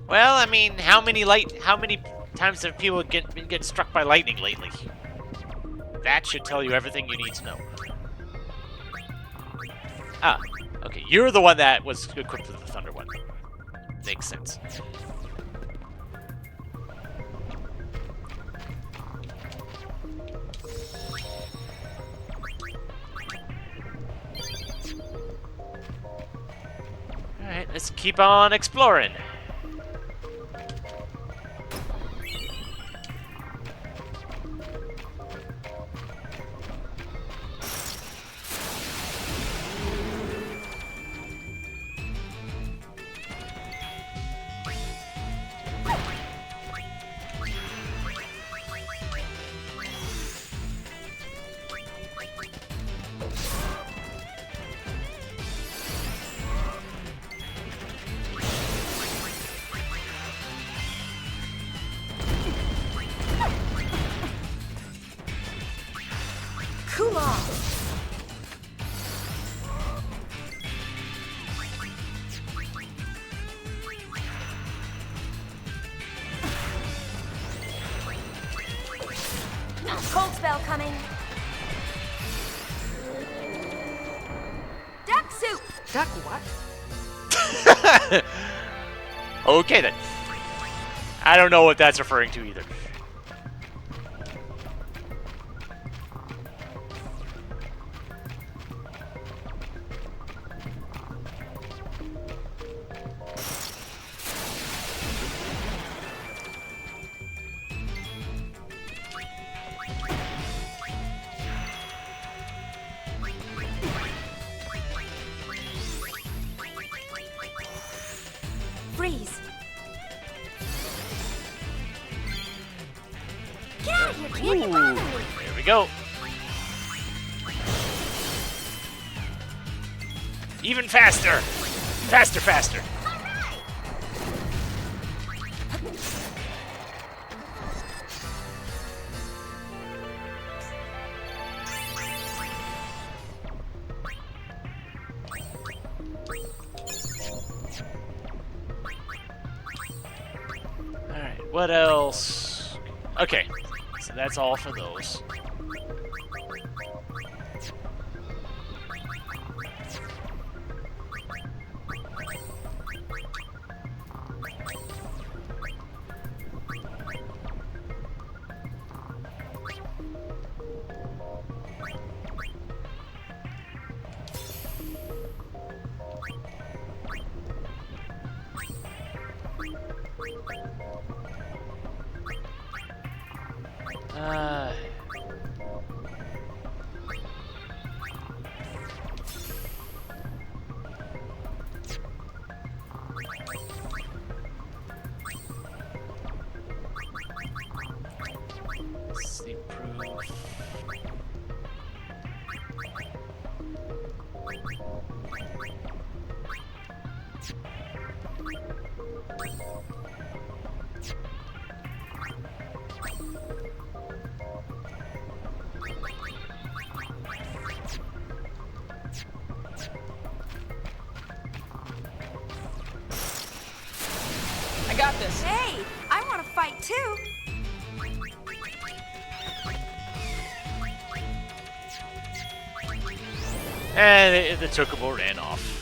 Well, I mean, how many times have people been getting struck by lightning lately? That should tell you everything you need to know. Ah, okay. You're the one that was equipped with the Thunder one. Makes sense. Alright, let's keep on exploring. Cool off. Cold spell coming. Duck soup. Duck what? Okay then. I don't know what that's referring to either. Freeze. Get out of here, kid! You're bothering me! There we go. Even faster. Faster, faster. Alright, what else? Okay, so that's all for those. Sleep proof. I got this. Hey, I want to fight too. And the Chocobo ran off.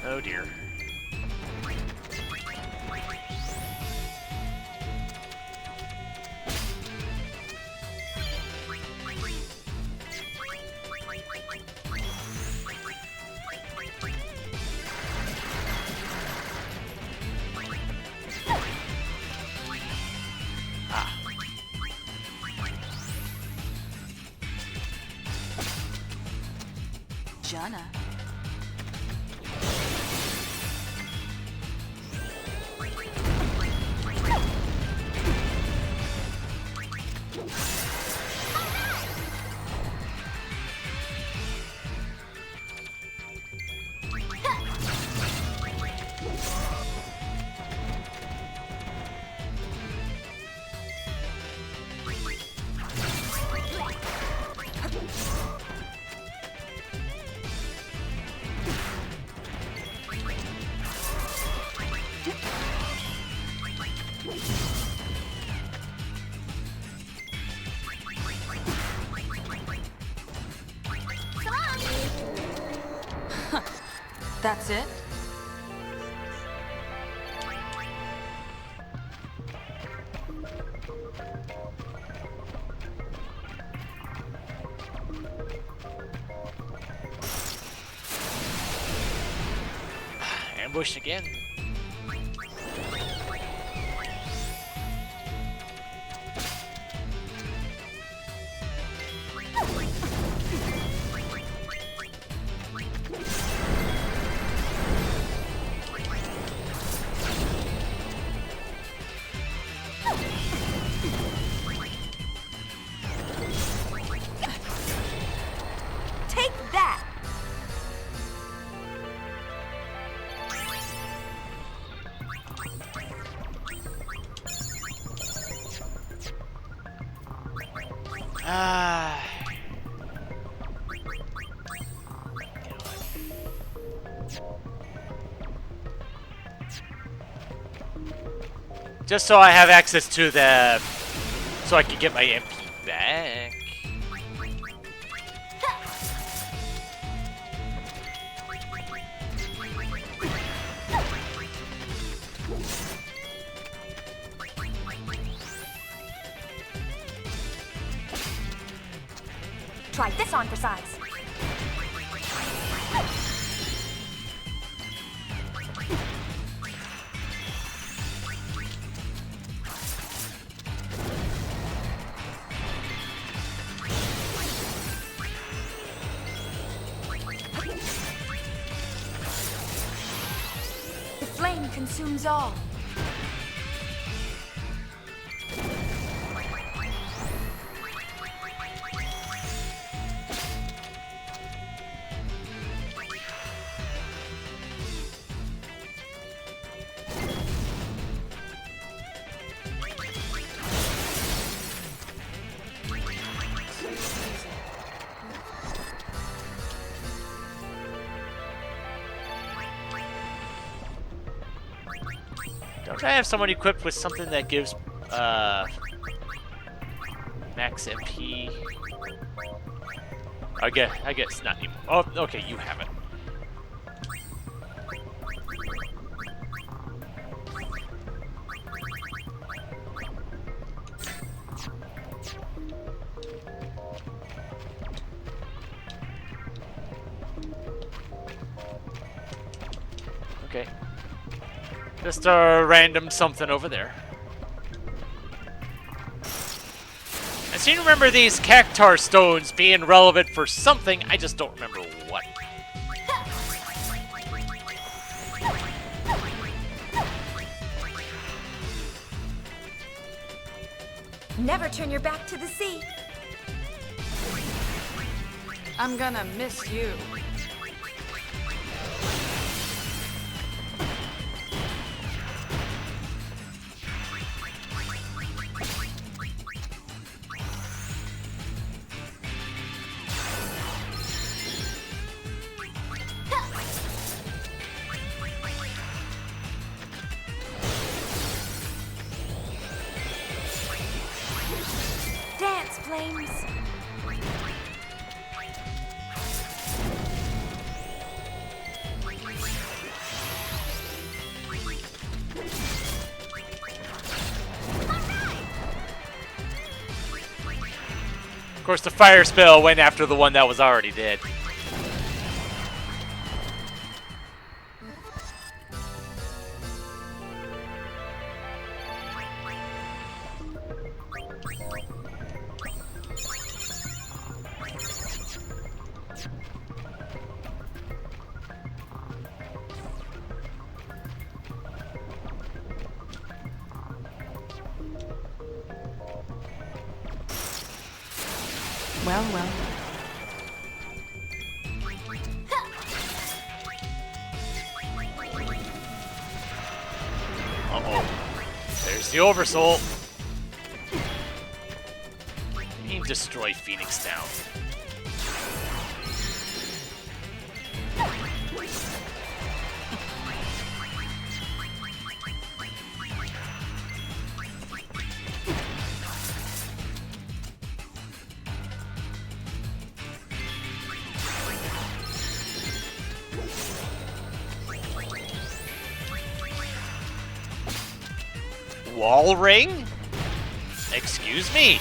Oh dear. Jana. That's it? Ambushed again. Take that! Ah. Just so I have access to the... so I can get my MP back. Try this on for size. The flame consumes all. Don't I have someone equipped with something that gives max MP? I guess not anymore. Oh, okay, you have it. Okay. Just a random something over there. I seem to remember these cactar stones being relevant for something, I just don't remember what. Never turn your back to the sea. I'm gonna miss you. Dance, flames. Of course, the fire spell went after the one that was already dead. Well, well. Uh-oh. There's the Oversoul. You destroy Phoenix Down. wall ring? Excuse me?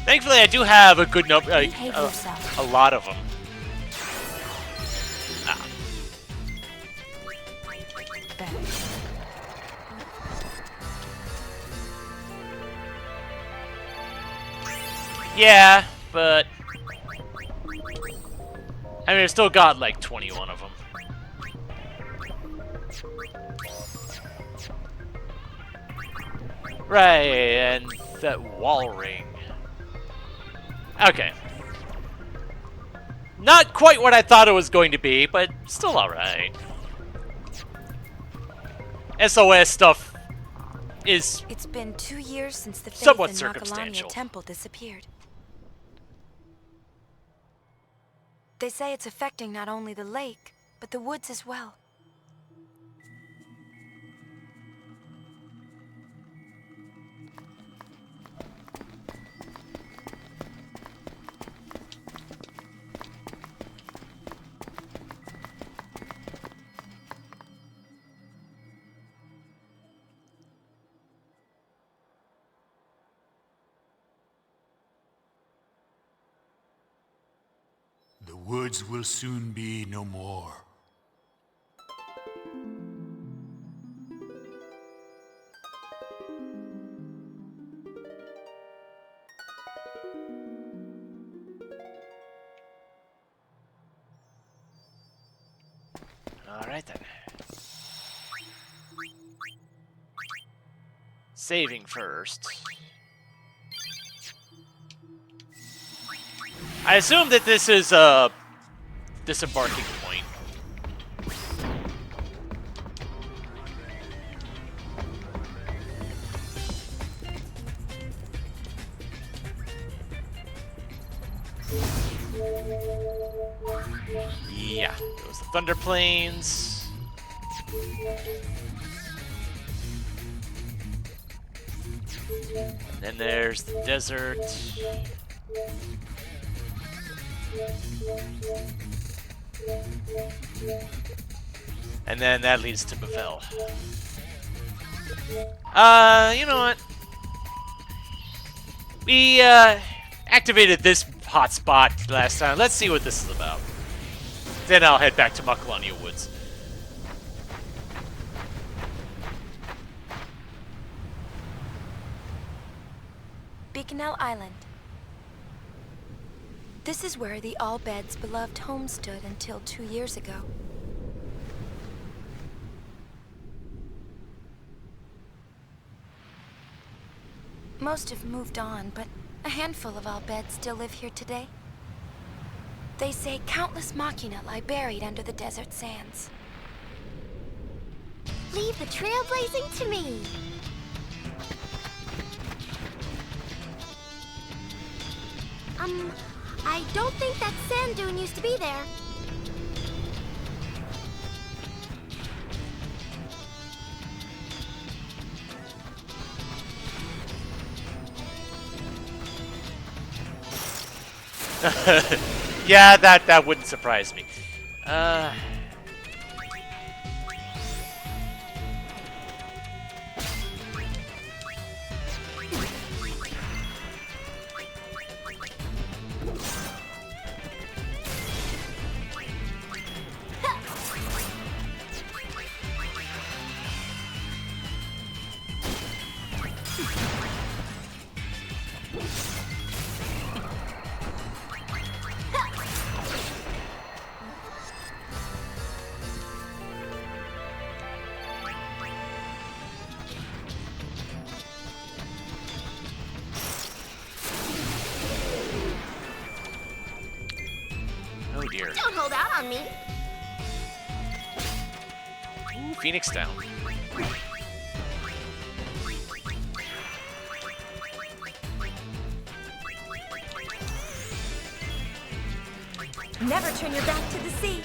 Thankfully, I do have a good number, a lot of them. Ah. Yeah, but I mean, I still got like 21 of them. Right, and that wall ring. Okay. Not quite what I thought it was going to be, but still alright. SOS stuff is It's been 2 years since the faith somewhat in circumstantial. Makalania Temple disappeared. They say it's affecting not only the lake, but the woods as well. The woods will soon be no more. Alright then. Saving first. I assume that this is a disembarking point. Yeah, goes the Thunder Plains. Then there's the desert. And then that leads to Bavel. You know what? We, activated this hotspot last time. Let's see what this is about. Then I'll head back to Makalania Woods. Beaconell Island. This is where the All-Bed's beloved home stood until 2 years ago. Most have moved on, but a handful of All-Beds still live here today. They say countless machina lie buried under the desert sands. Leave the trailblazing to me. I don't think that sand dune used to be there. Yeah, that wouldn't surprise me. Oh dear. Don't hold out on me. Ooh, Phoenix down. Never turn your back to the sea.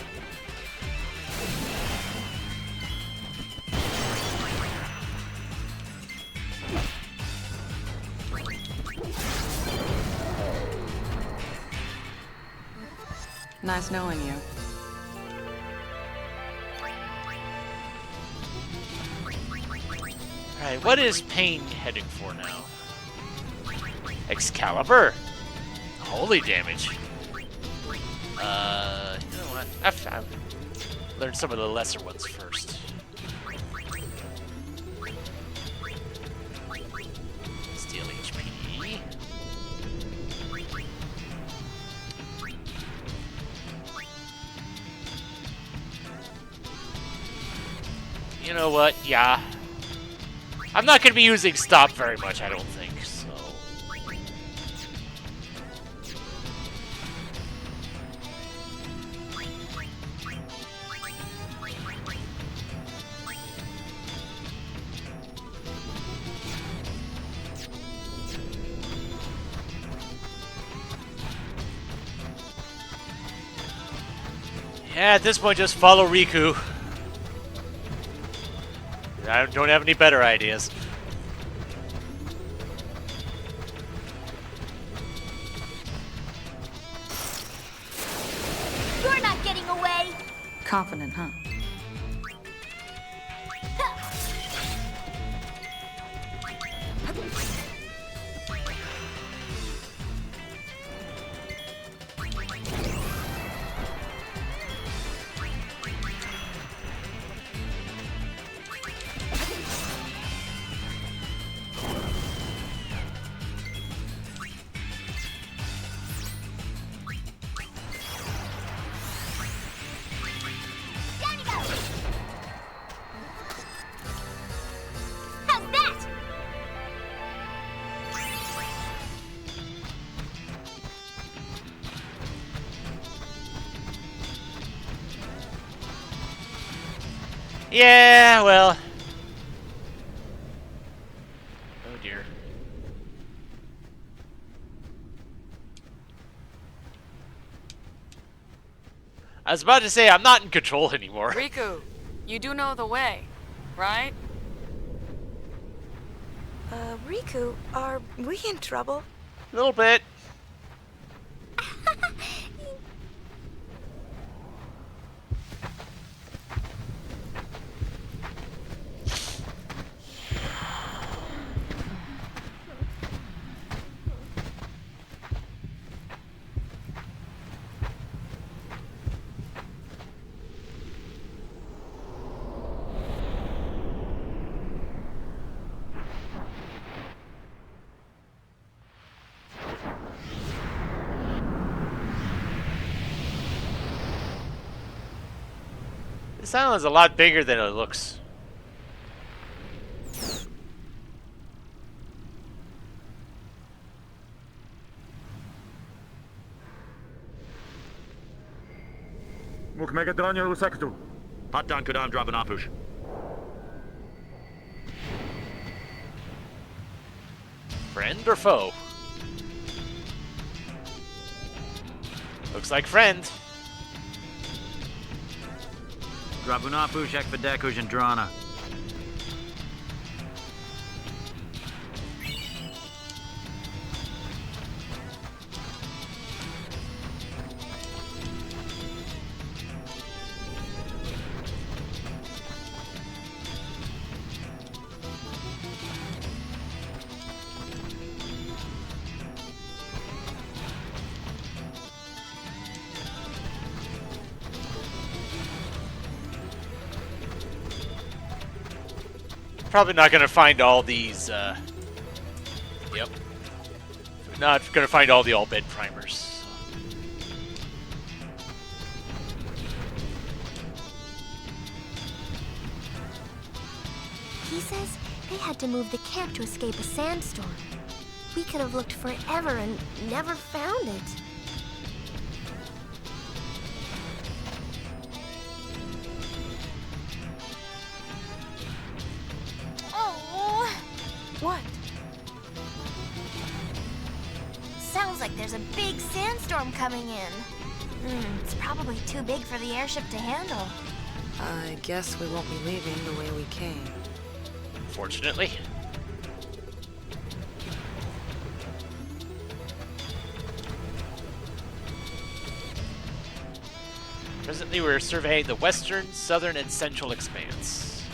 Nice knowing you. Alright, what is Pain heading for now? Excalibur! Holy damage. You know what? I've learned some of the lesser ones first. Steal HP. You know what? Yeah. I'm not going to be using Stop very much, I don't think, so... Yeah, at this point, just follow Riku. I don't have any better ideas. You're not getting away. Confident, huh? Down you go. How's that? Yeah, well... Oh dear. I was about to say, I'm not in control anymore. Riku, you do know the way, right? Riku, are we in trouble? A little bit. This island's a lot bigger than it looks. Hatan Kudam Drabanapush. Friend or foe? Looks like friend. Drabunapush Ekvadeku Jandrana. Probably not gonna find all these, Yep. Not gonna find all the all-bed primers. He says they had to move the camp to escape a sandstorm. We could have looked forever and never found it. there's a big sandstorm coming in. It's probably too big for the airship to handle. I guess we won't be leaving the way we came. Fortunately. Presently, we're surveying the western, southern, and central expanse.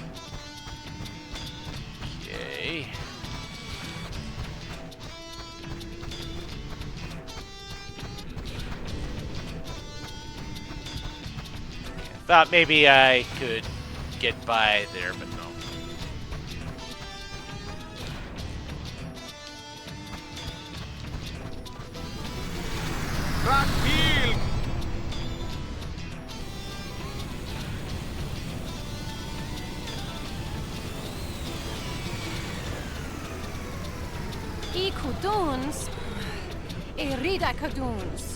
Okay. Thought maybe I could get by there, but no. Tranquil! I kuduns, erida kuduns.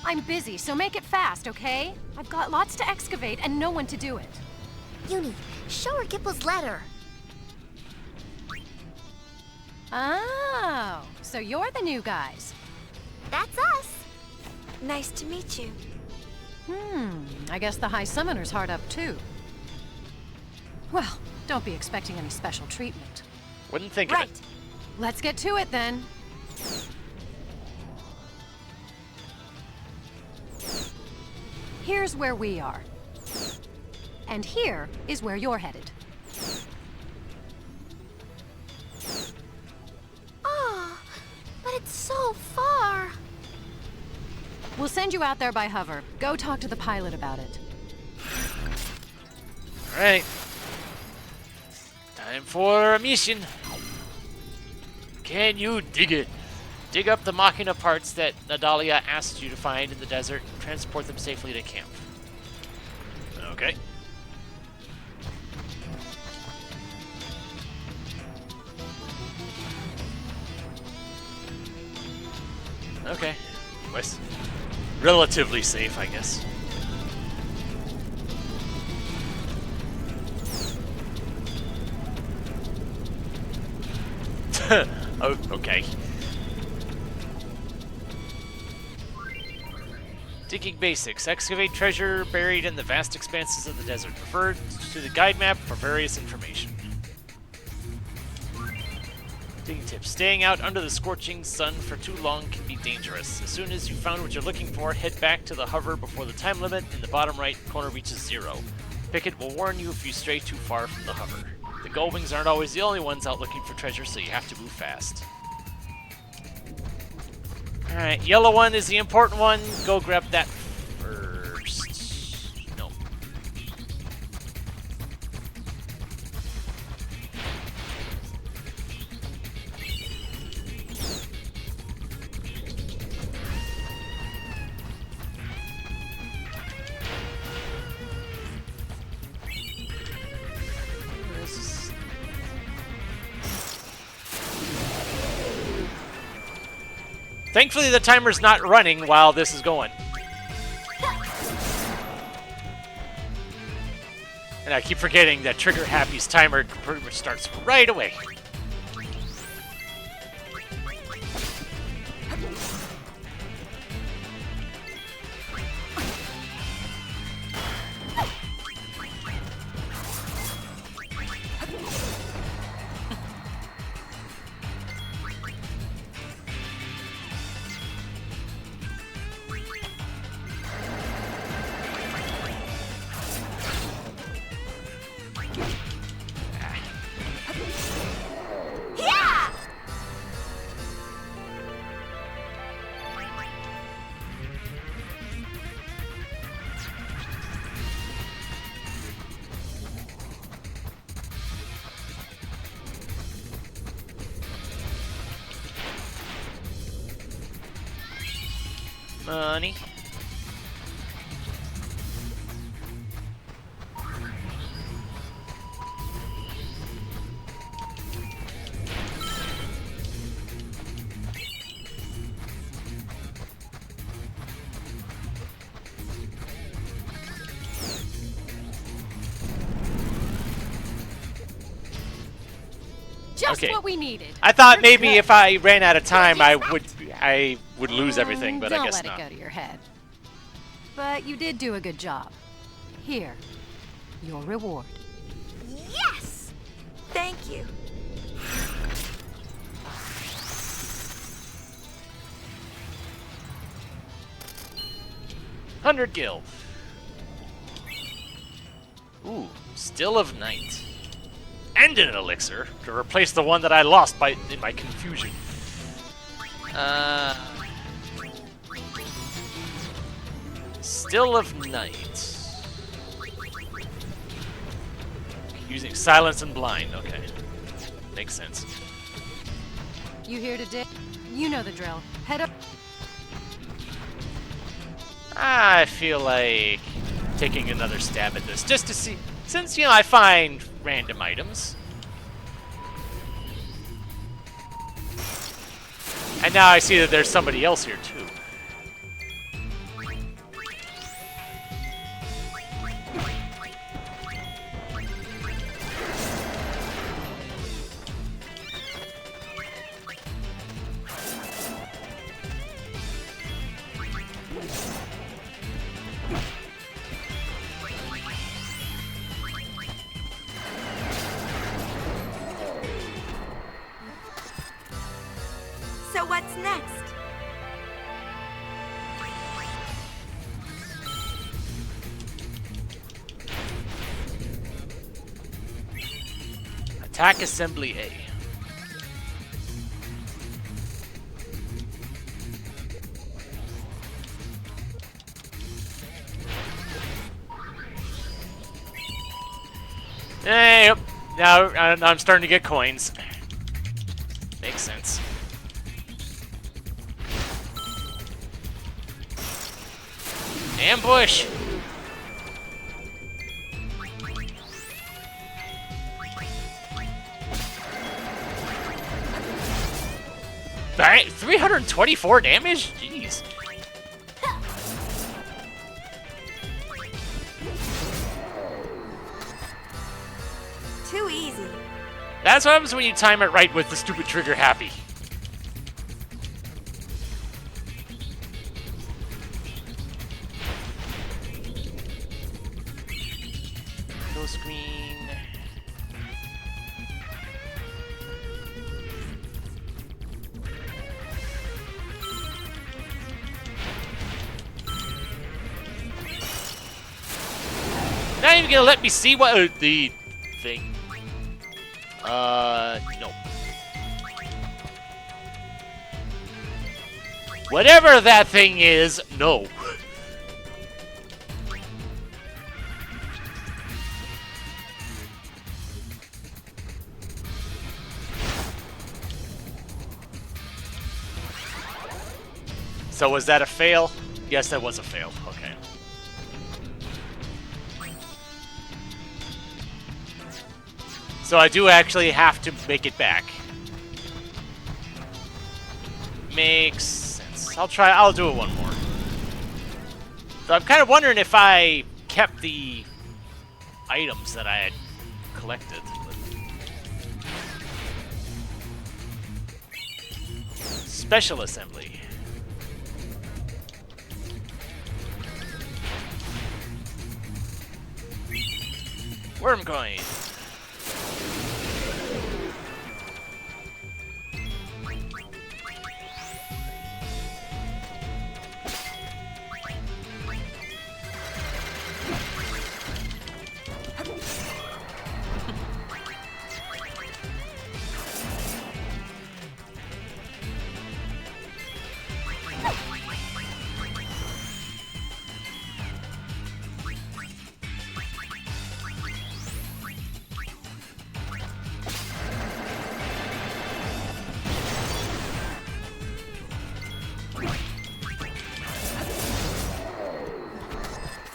I'm busy, so make it fast, okay? I've got lots to excavate and no one to do it. Uni, show her Gipple's letter. Oh, so you're the new guys. That's us. Nice to meet you. I guess the High Summoner's hard up too. Well, don't be expecting any special treatment. Wouldn't think of it. Let's get to it then. Here's where we are. And here is where you're headed. Oh, but it's so far. We'll send you out there by hover. Go talk to the pilot about it. Alright. Time for a mission. Can you dig it? Dig up the Machina parts that Nadalia asked you to find in the desert and transport them safely to camp. Okay. Okay. West. Relatively safe, I guess. Oh, okay. Digging basics. Excavate treasure buried in the vast expanses of the desert. Refer to the guide map for various information. Digging tips. Staying out under the scorching sun for too long can be dangerous. As soon as you found what you're looking for, head back to the hover before the time limit in the bottom right corner reaches 0. Picket will warn you if you stray too far from the hover. The Gullwings aren't always the only ones out looking for treasure, so you have to move fast. Alright, yellow one is the important one. Go grab that first. No. Thankfully, the timer's not running while this is going. And I keep forgetting that Trigger Happy's timer pretty much starts right away. Money. Just Okay. what we needed. I thought Pretty maybe good. if I ran out of time, I would lose everything, but I Don't guess let not. it go to your head. But you did do a good job. Here, your reward. Yes! Thank you. $100 gil. Ooh, Still of Night. And an elixir to replace the one that I lost in my confusion. Still of Night. Using Silence and Blind. Okay. Makes sense. You here today? You know the drill. Head up. I feel like taking another stab at this just to see, since, I find random items. And now I see that there's somebody else here too. So what's next? Attack Assembly A. Yep. Now I'm starting to get coins. Makes sense. Ambush! Alright, 324 damage? Jeez. Too easy. That's what happens when you time it right with the stupid trigger happy. Kill screen. Not even gonna let me see what the thing. No. Whatever that thing is, no. So was that a fail? Yes, that was a fail. Okay. So I do actually have to make it back. Makes sense. I'll do it one more. So I'm kind of wondering if I kept the items that I had collected. Special Assembly. Worm coin.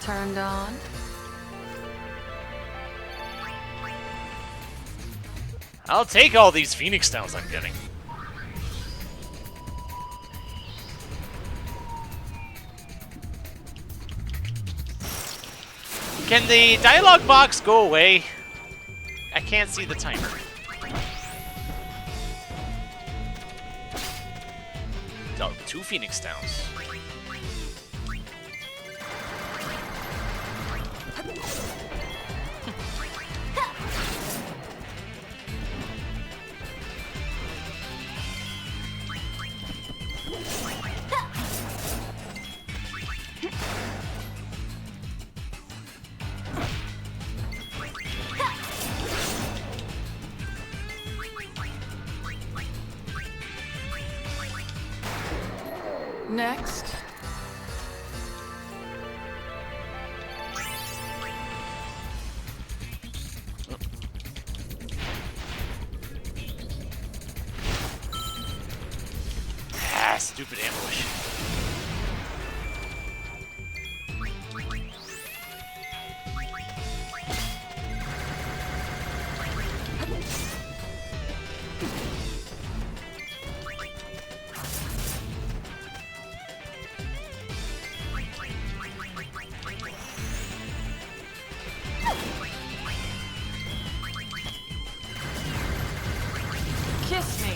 Turned on. I'll take all these Phoenix Stones I'm getting. Can the dialogue box go away? I can't see the timer. 2 Phoenix Downs. Next. Ah, stupid ambush. Kiss me.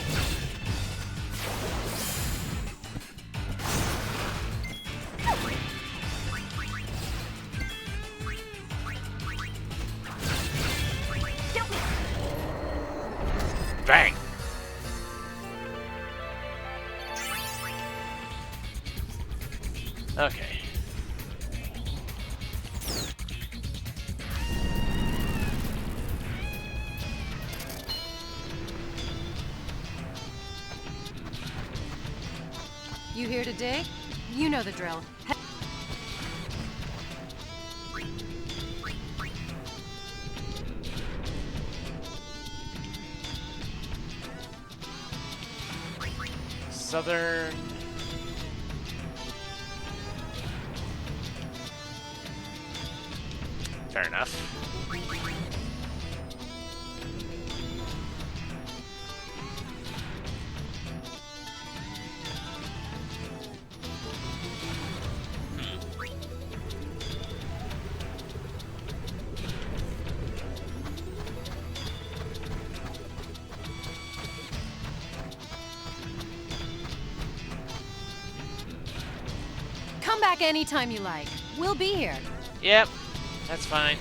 Bang! Okay. You here to dig? You know the drill. Southern. Fair enough. Come back anytime you like. We'll be here. Yep, that's fine.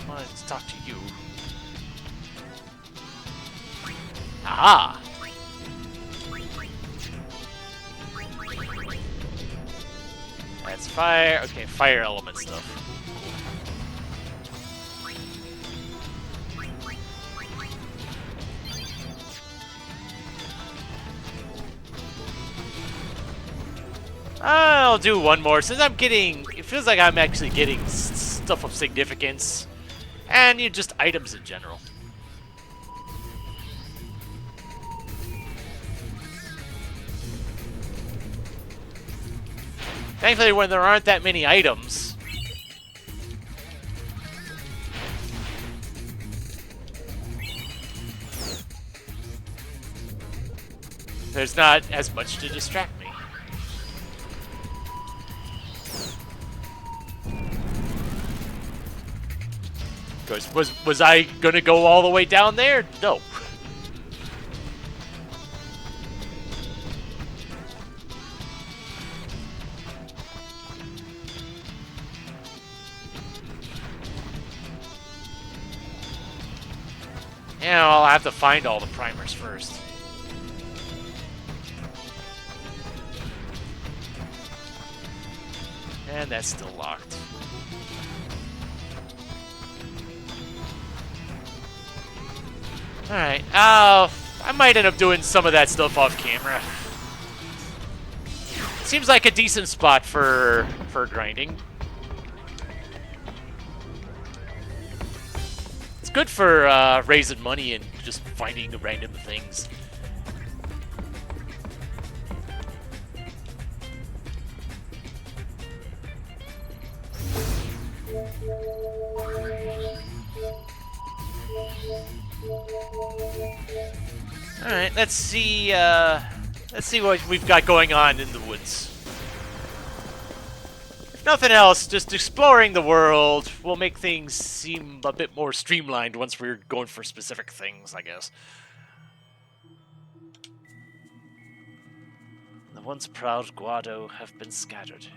I wanted to talk to you. Aha! That's fire. Okay, fire element stuff. I'll do one more since I'm getting. It feels like I'm actually getting stuff of significance, and just items in general. Thankfully, when there aren't that many items, there's not as much to distract me. Because was I gonna go all the way down there? No. Yeah, I'll have to find all the primers first. And that's still locked. Alright, I might end up doing some of that stuff off camera. Seems like a decent spot for grinding. It's good for raising money and just finding random things. Alright, let's see what we've got going on in the woods. If nothing else, just exploring the world will make things seem a bit more streamlined once we're going for specific things, I guess. once proud Guado have been scattered.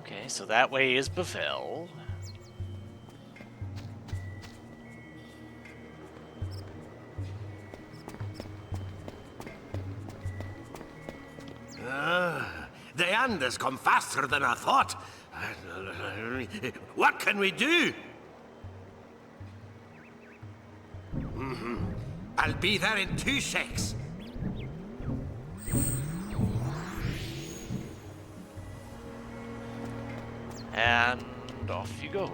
Okay, so that way is Bavel. The end has come faster than I thought. What can we do? I'll be there in 2 secs. And off you go.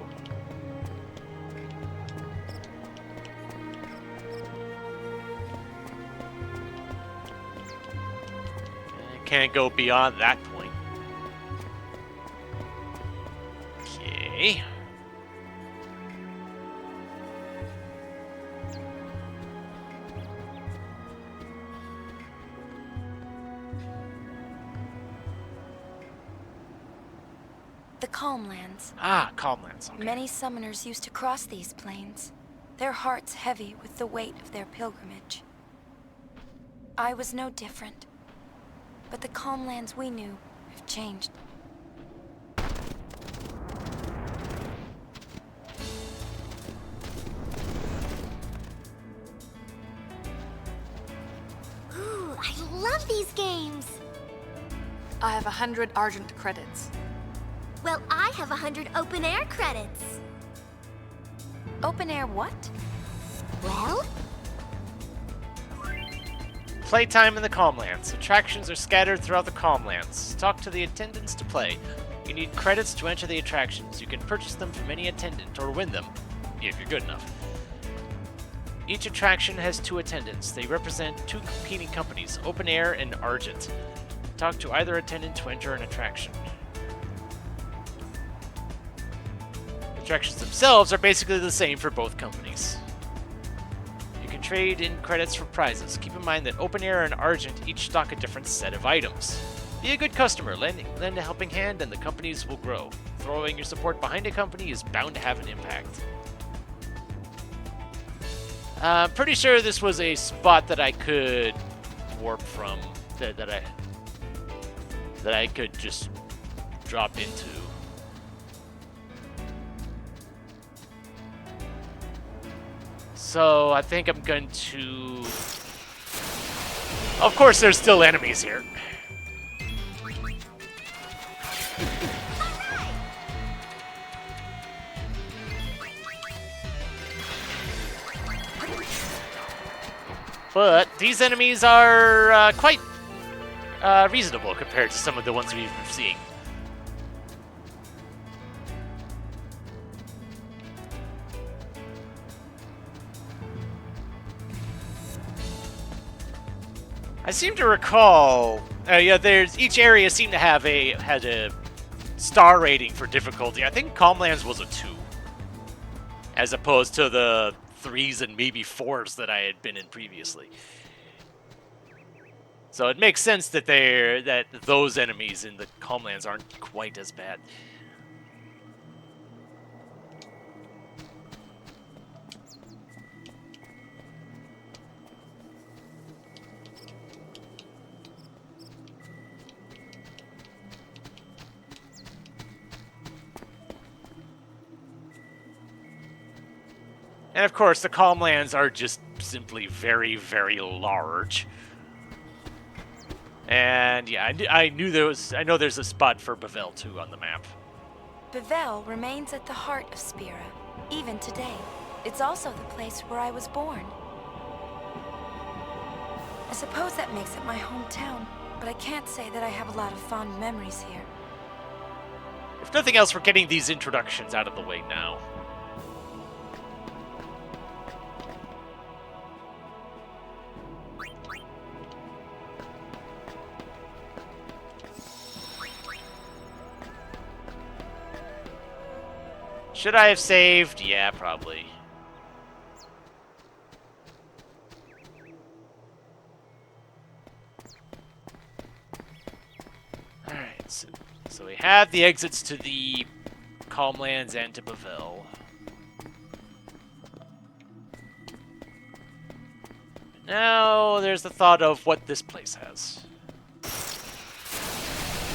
Can't go beyond that point. Okay. The Calmlands. Ah, Calmlands. Okay. Many summoners used to cross these plains, their hearts heavy with the weight of their pilgrimage. I was no different. But the Calmlands we knew have changed. Ooh, I love these games. I have 100 Argent credits. Well, I have 100 open air credits. Open air what? Well? Playtime in the Calmlands. Attractions are scattered throughout the Calmlands. Talk to the attendants to play. You need credits to enter the attractions. You can purchase them from any attendant or win them, if you're good enough. Each attraction has 2 attendants. They represent 2 competing companies, Open Air and Argent. Talk to either attendant to enter an attraction. Attractions themselves are basically the same for both companies. You can trade in credits for prizes. Keep in mind that Open Air and Argent each stock a different set of items. Be a good customer, lend a helping hand, and the companies will grow. Throwing your support behind a company is bound to have an impact. Pretty sure this was a spot that I could warp from, that I could just drop into. So I think I'm going to... Of course, there's still enemies here. But these enemies are quite reasonable compared to some of the ones we've been seeing. I seem to recall, each area seemed to have had a star rating for difficulty. I think Calmlands was a 2, as opposed to the 3s and maybe 4s that I had been in previously. So it makes sense that those enemies in the Calmlands aren't quite as bad. And of course, the Calmlands are just simply very, very large. And yeah, I know there's a spot for Bavel too on the map. Bavel remains at the heart of Spira, even today. It's also the place where I was born. I suppose that makes it my hometown, but I can't say that I have a lot of fond memories here. If nothing else, we're getting these introductions out of the way now. Should I have saved? Yeah, probably. So we have the exits to the Calmlands and to Baville. Now there's the thought of what this place has.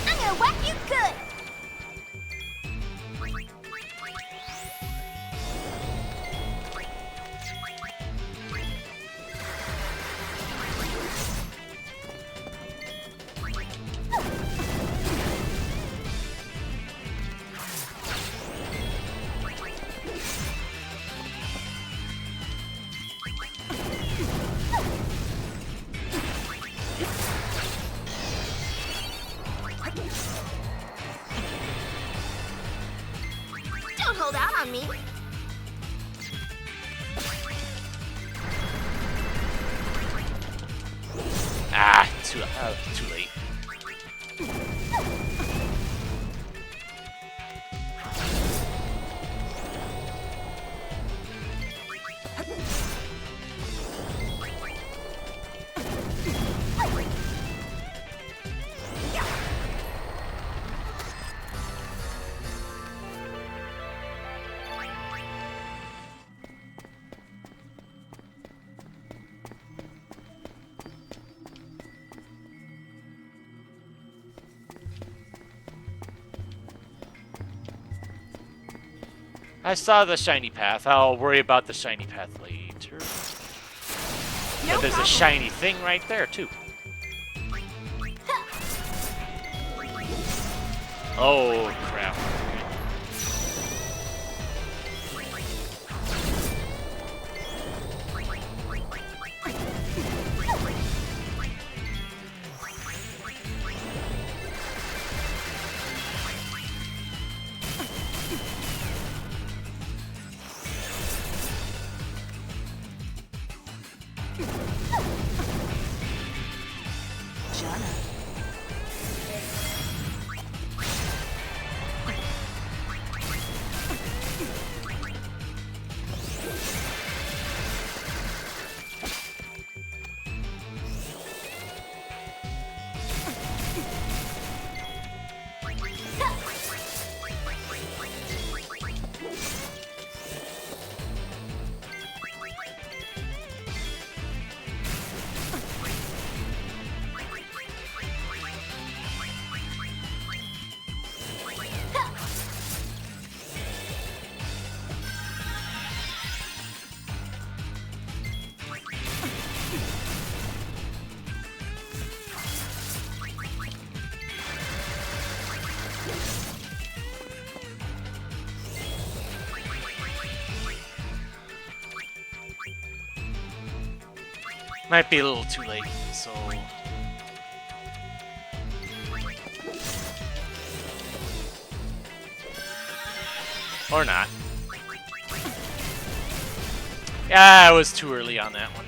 I'm gonna whack you good! Don't hold out on me. Ah, too late. I saw the shiny path. I'll worry about the shiny path later. But there's a shiny thing right there, too. Oh, crap. Might be a little too late, so... Or not. Yeah, I was too early on that one.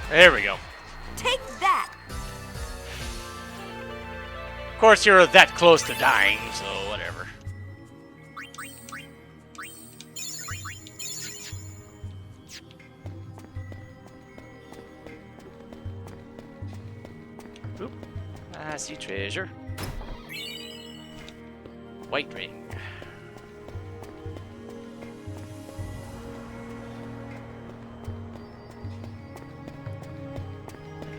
There we go. Take that! Of course, you're that close to dying, so whatever. Oop. I see treasure. White ring.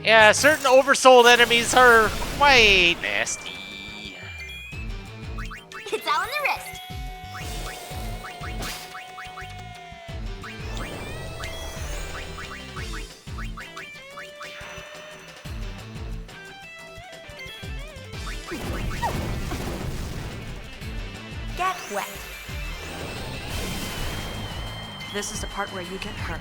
Yeah, certain oversold enemies are quite nasty. It's all in the wrist. Get wet. This is the part where you get hurt.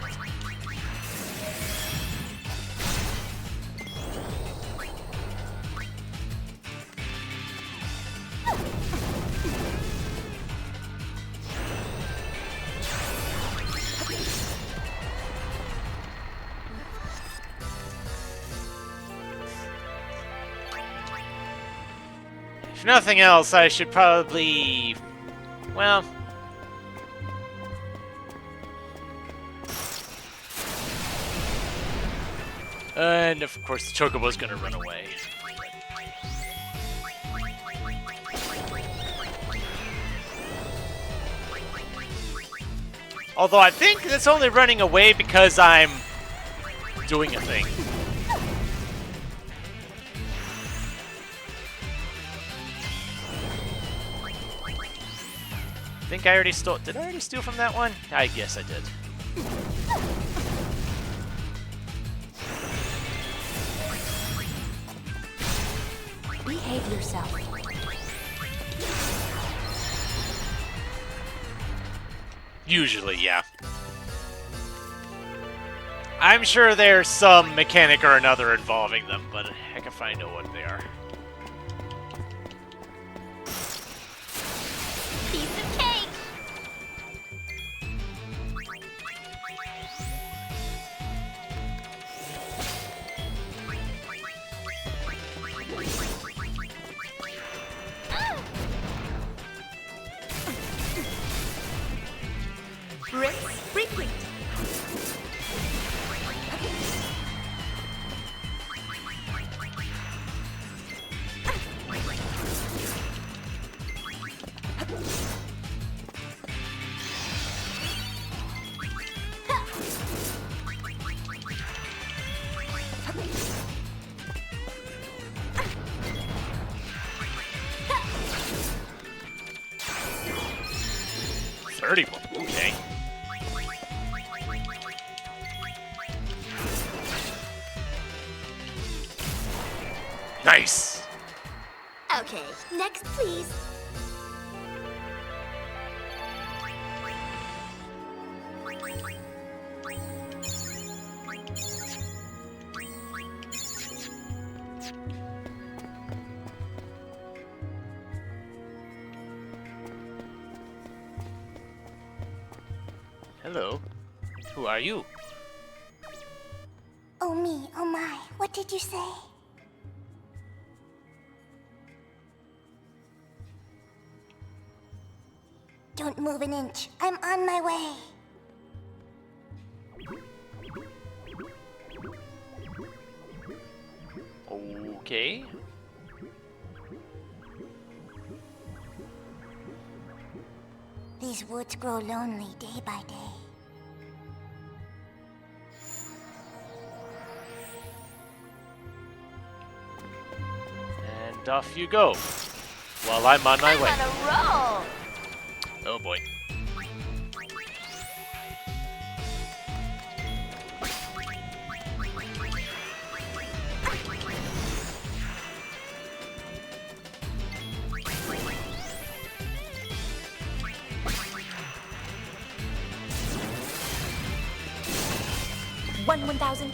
If nothing else, I should probably... well... and of course the Chocobo's gonna run away. Although I think it's only running away because I'm doing a thing. I think I already stole... did I already steal from that one? I guess I did. Behave yourself. Usually, yeah. I'm sure there's some mechanic or another involving them, but heck if I know what they are. Piece of cake. Rinse, repeat. Okay. Nice. Okay, next please. Hello. Who are you? Oh me, oh my, what did you say? Don't move an inch. I'm on my way. Okay. These woods grow lonely day by day. And off you go. While I'm on my way. On a roll. Oh boy. One 1,000.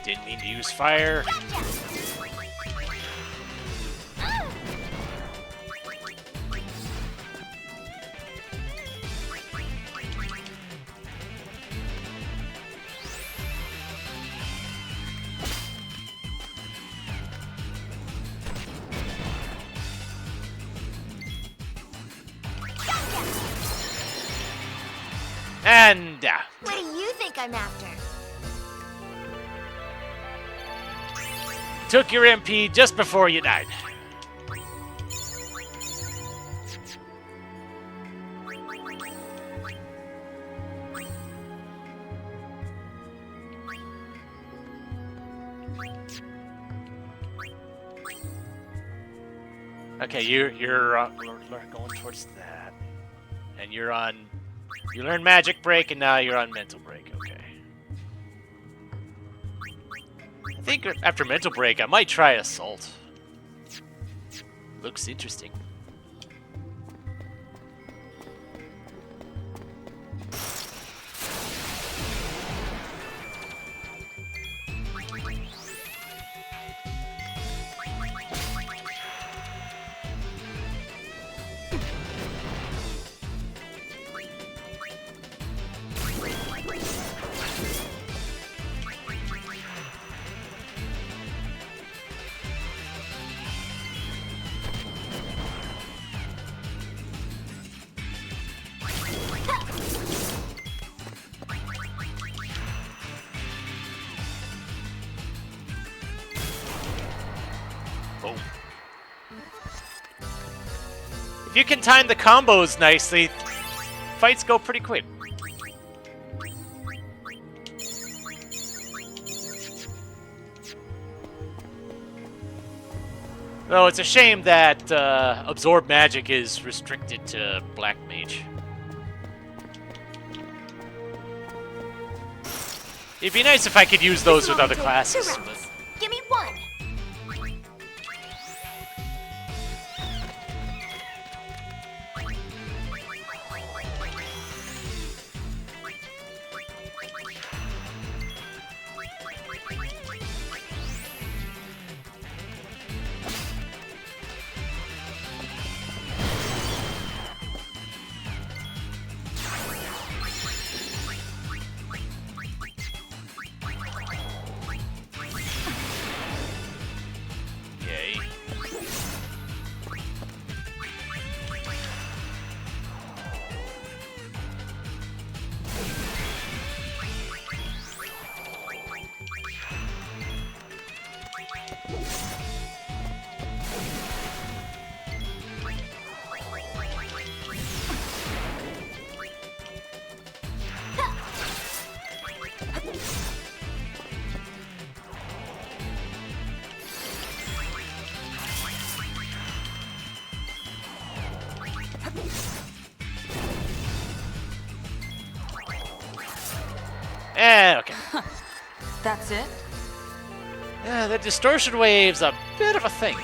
Didn't mean to use fire. And What do you think I'm after? took your MP just before you died. Okay, you're going towards that, and you're on. You learn magic break, and now you're on mental break. Okay. I think after mental break, I might try assault. Looks interesting. Boom. If you can time the combos nicely, fights go pretty quick. Though it's a shame that absorb magic is restricted to black mage. It'd be nice if I could use those with other classes. But... Give me one. Yay. Okay. That's it? Yeah, the distortion wave's a bit of a thing.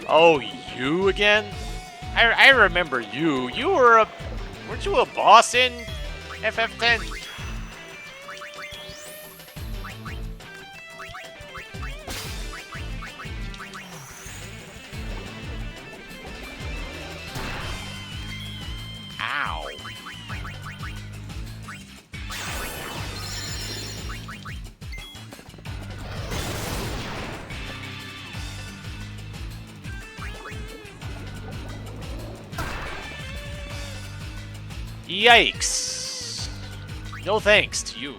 Oh, you again? I remember you. You were weren't you a boss in FF10? Ow. Yikes. No thanks to you.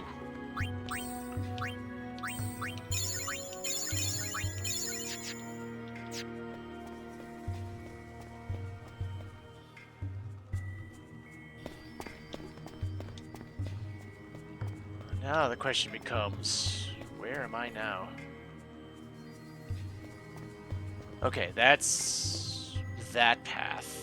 Now the question becomes, where am I now? Okay, that's that path.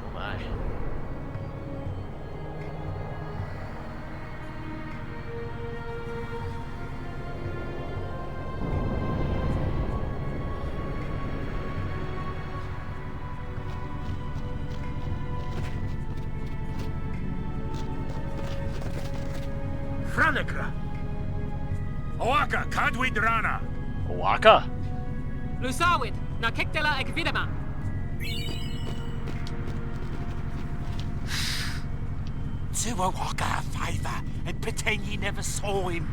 Oh my. Anakra. Oaka, Kadwidrana. Waka? Lusawid, na kiktela ekvidema. Do Oaka a favor and pretend you never saw him.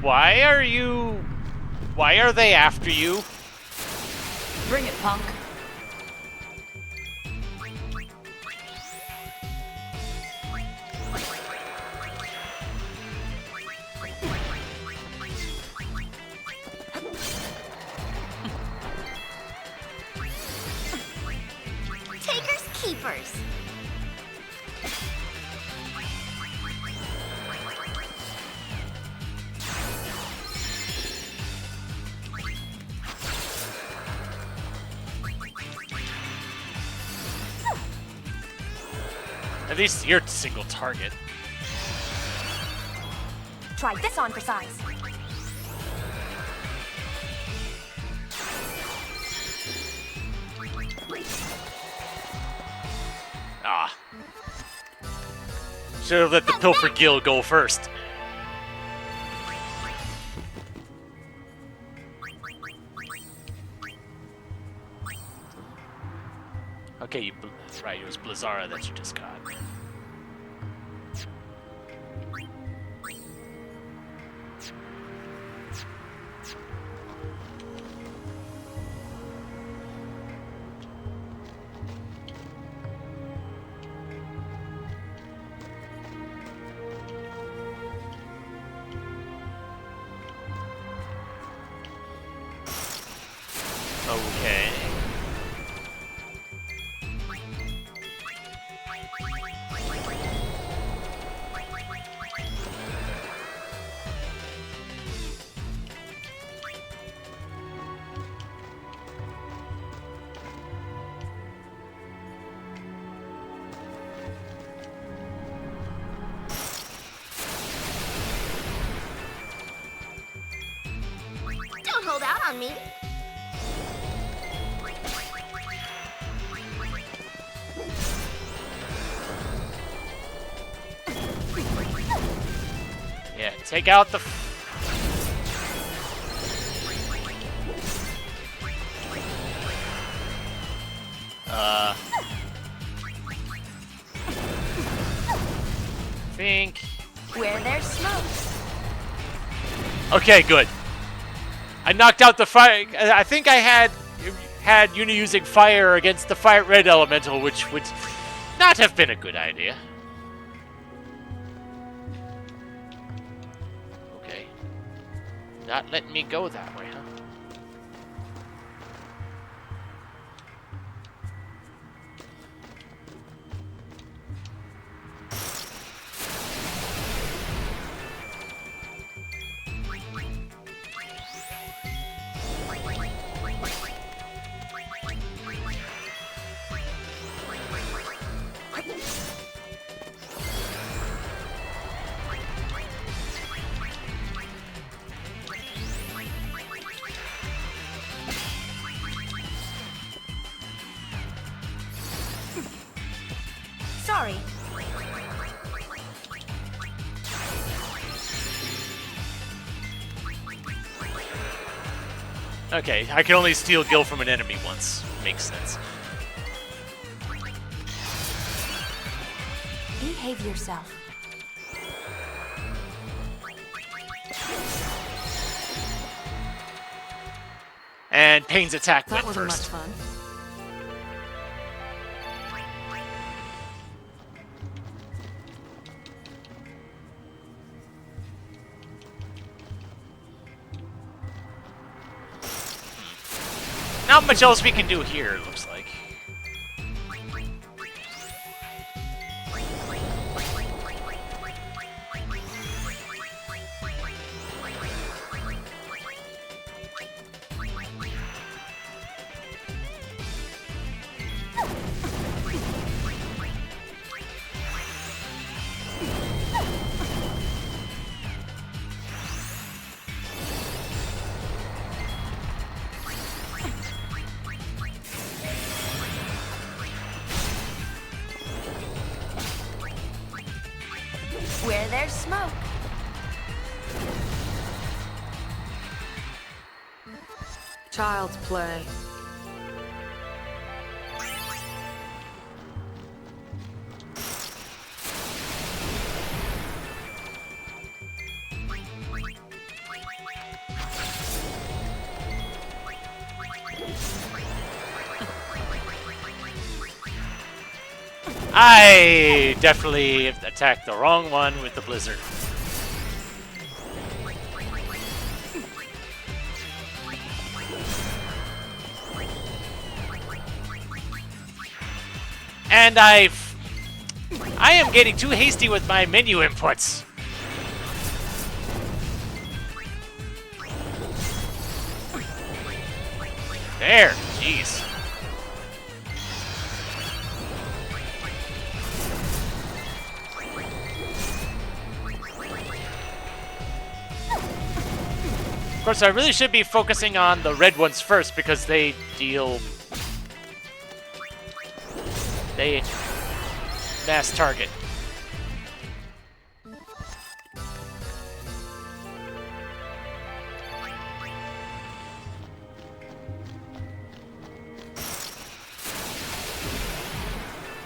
Why are they after you? Bring it, punk. Takers keepers. At least you're a single target. Try this on for size. Ah. Should have let the Pilfer Guild go first. Okay, right, it was Blizzara that you just got. Okay. Don't hold out on me. Yeah, take out the... think... Where there's smoke. Okay, good. I knocked out the fire. I think I had Yuna using fire against the fire red elemental, which would not have been a good idea. Okay. Not letting me go that way, huh? Sorry. Okay, I can only steal Gil from an enemy once. Makes sense. Behave yourself. And Pain's attack That went wasn't much first. fun. Not much else we can do here, it looks like. Where there's smoke. child's play. I definitely attacked the wrong one with the blizzard. And I am getting too hasty with my menu inputs. There, jeez. Of course, I really should be focusing on the red ones first because they deal... They mass target.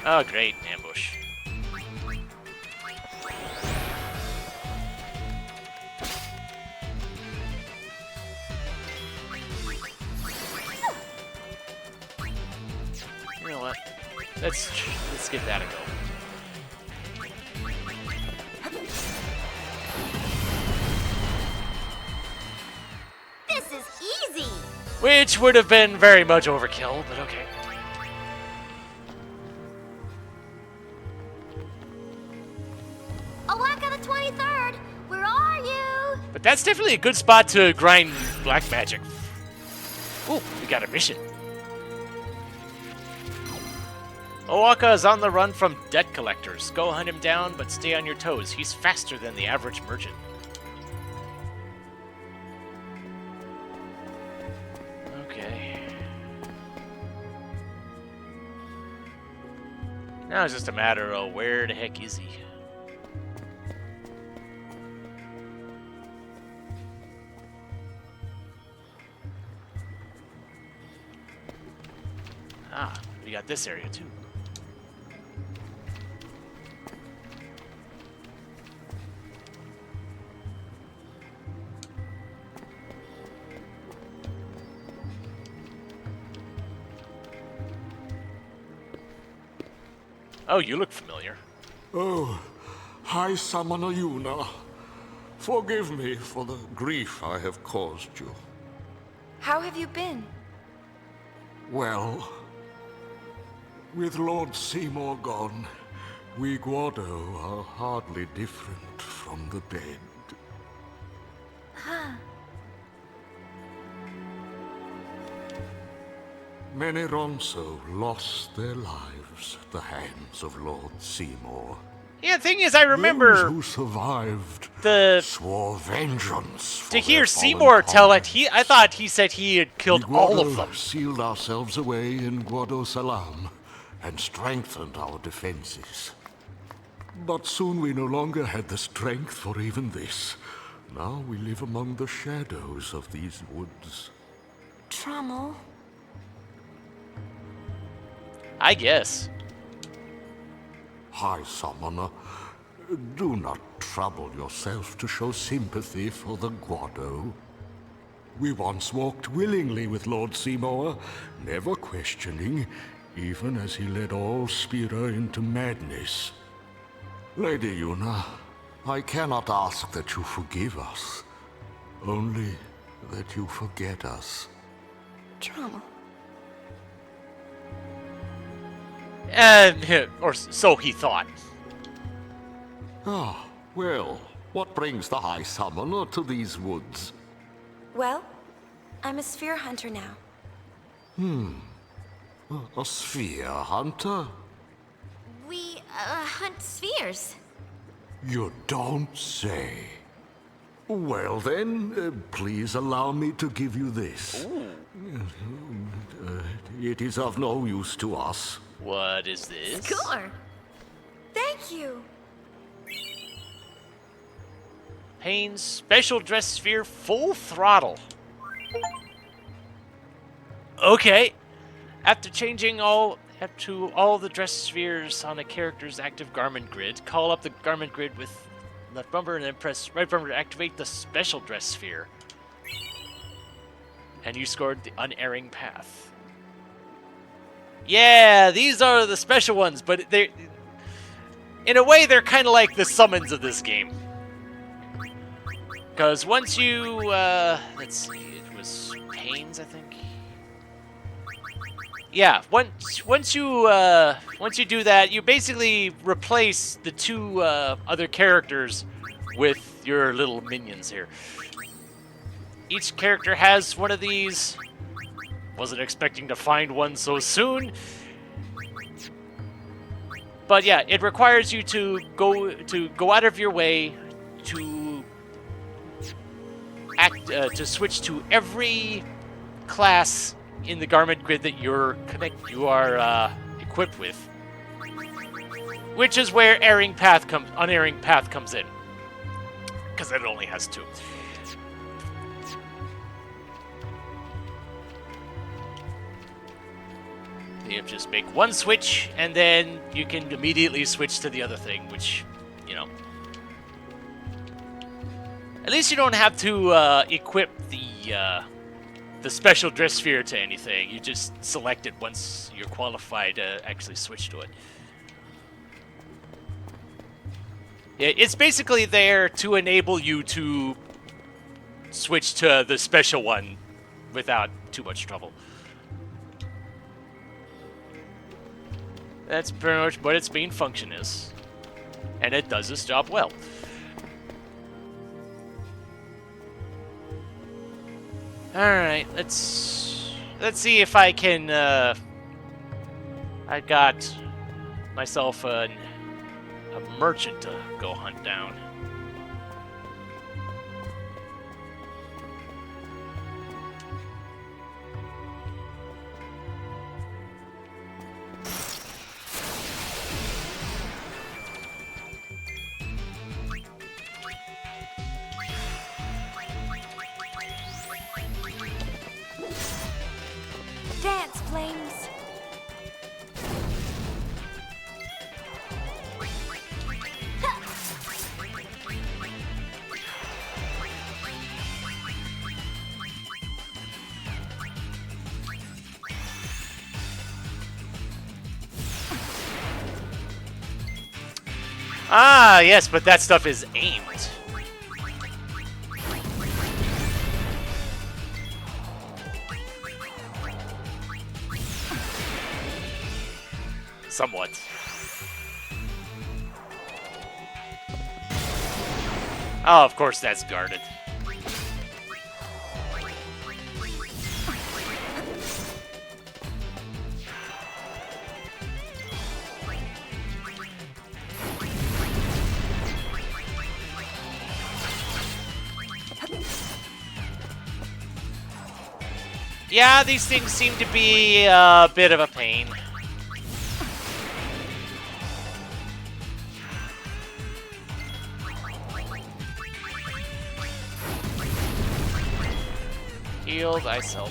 Oh, great, ambush. You know what? Let's give that a go. This is easy! Which would have been very much overkill, but okay. Awaka the 23rd! Where are you? But that's definitely a good spot to grind black magic. Ooh, we got a mission. Owaka is on the run from debt collectors. Go hunt him down, but stay on your toes. He's faster than the average merchant. Okay. Now it's just a matter of where the heck is he? Ah, we got this area too. Oh, you look familiar. Oh, High Summoner Yuna, forgive me for the grief I have caused you. How have you been? Well, with Lord Seymour gone, we Guado are hardly different from the dead. Huh. Many Ronso lost their lives at the hands of Lord Seymour. Yeah, the thing is, I remember those who survived the swore vengeance for to hear their Seymour fallen tell it. comrades. I thought he said he had killed We all of Guado them. sealed ourselves away in Guado Salam and strengthened our defenses. But soon we no longer had the strength for even this. Now we live among the shadows of these woods. Trommel. I guess. High Summoner, do not trouble yourself to show sympathy for the Guado. We once walked willingly with Lord Seymour, never questioning, even as he led all Spira into madness. Lady Yuna, I cannot ask that you forgive us, only that you forget us. Trommel. Or so he thought. Ah, well, what brings the High Summoner to these woods? Well, I'm a sphere hunter now. A sphere hunter? We, hunt spheres. You don't say. Well then, please allow me to give you this. It is of no use to us. What is this? Score! Thank you. Payne's special dress sphere full throttle. Okay. After changing all to all the dress spheres on a character's active garment grid, call up the garment grid with left bumper and then press right bumper to activate the special dress sphere. And you scored the unerring path. Yeah, these are the special ones, but they're in a way they're kind of like the summons of this game. Because once you let's see, it was Pains, I think. Yeah, once you do that, you basically replace the two other characters with your little minions here. Each character has one of these. Wasn't expecting to find one so soon. But yeah, it requires you to go out of your way to to switch to every class in the garment grid that you are equipped with, which is where unerring path comes in, because it only has 2. You just make one switch, and then you can immediately switch to the other thing, which, you know, at least you don't have to equip the special dress sphere to anything. You just select it once you're qualified to actually switch to it. Yeah, it's basically there to enable you to switch to the special one without too much trouble. That's pretty much what its main function is. And it does its job well. Alright, let's see if I can, I got myself a merchant to go hunt down. Dance, flames! Ah, yes, but that stuff is aimed. Somewhat. Oh, of course that's guarded. Yeah, these things seem to be a bit of a pain. Heal thyself.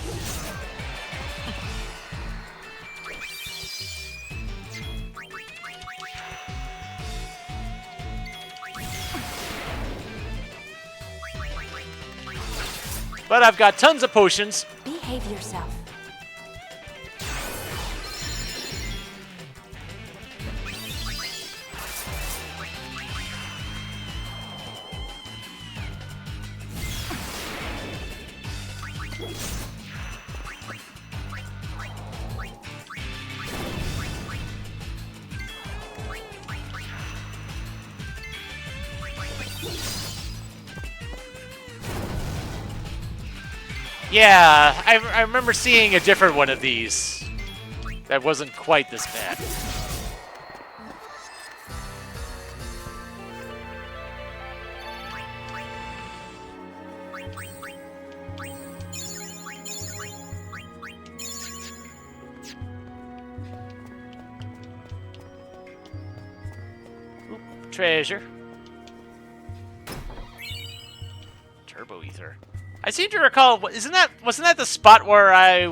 But I've got tons of potions. Behave yourself. Yeah, I remember seeing a different one of these that wasn't quite this bad. Oop, treasure. Turbo ether. I seem to recall, wasn't that the spot where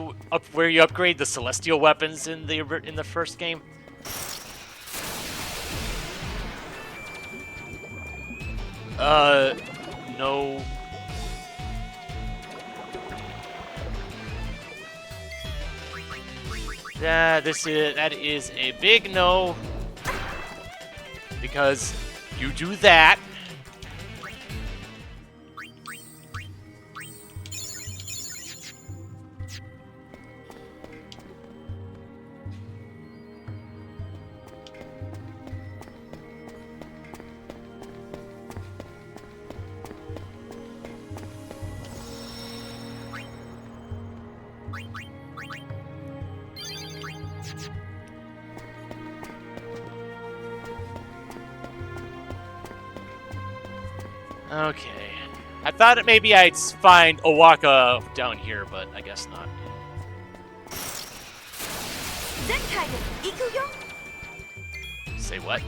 where you upgrade the celestial weapons in the first game? No. Yeah, that is a big no. Because you do that. Okay. I thought maybe I'd find Owaka down here, but I guess not. Say what?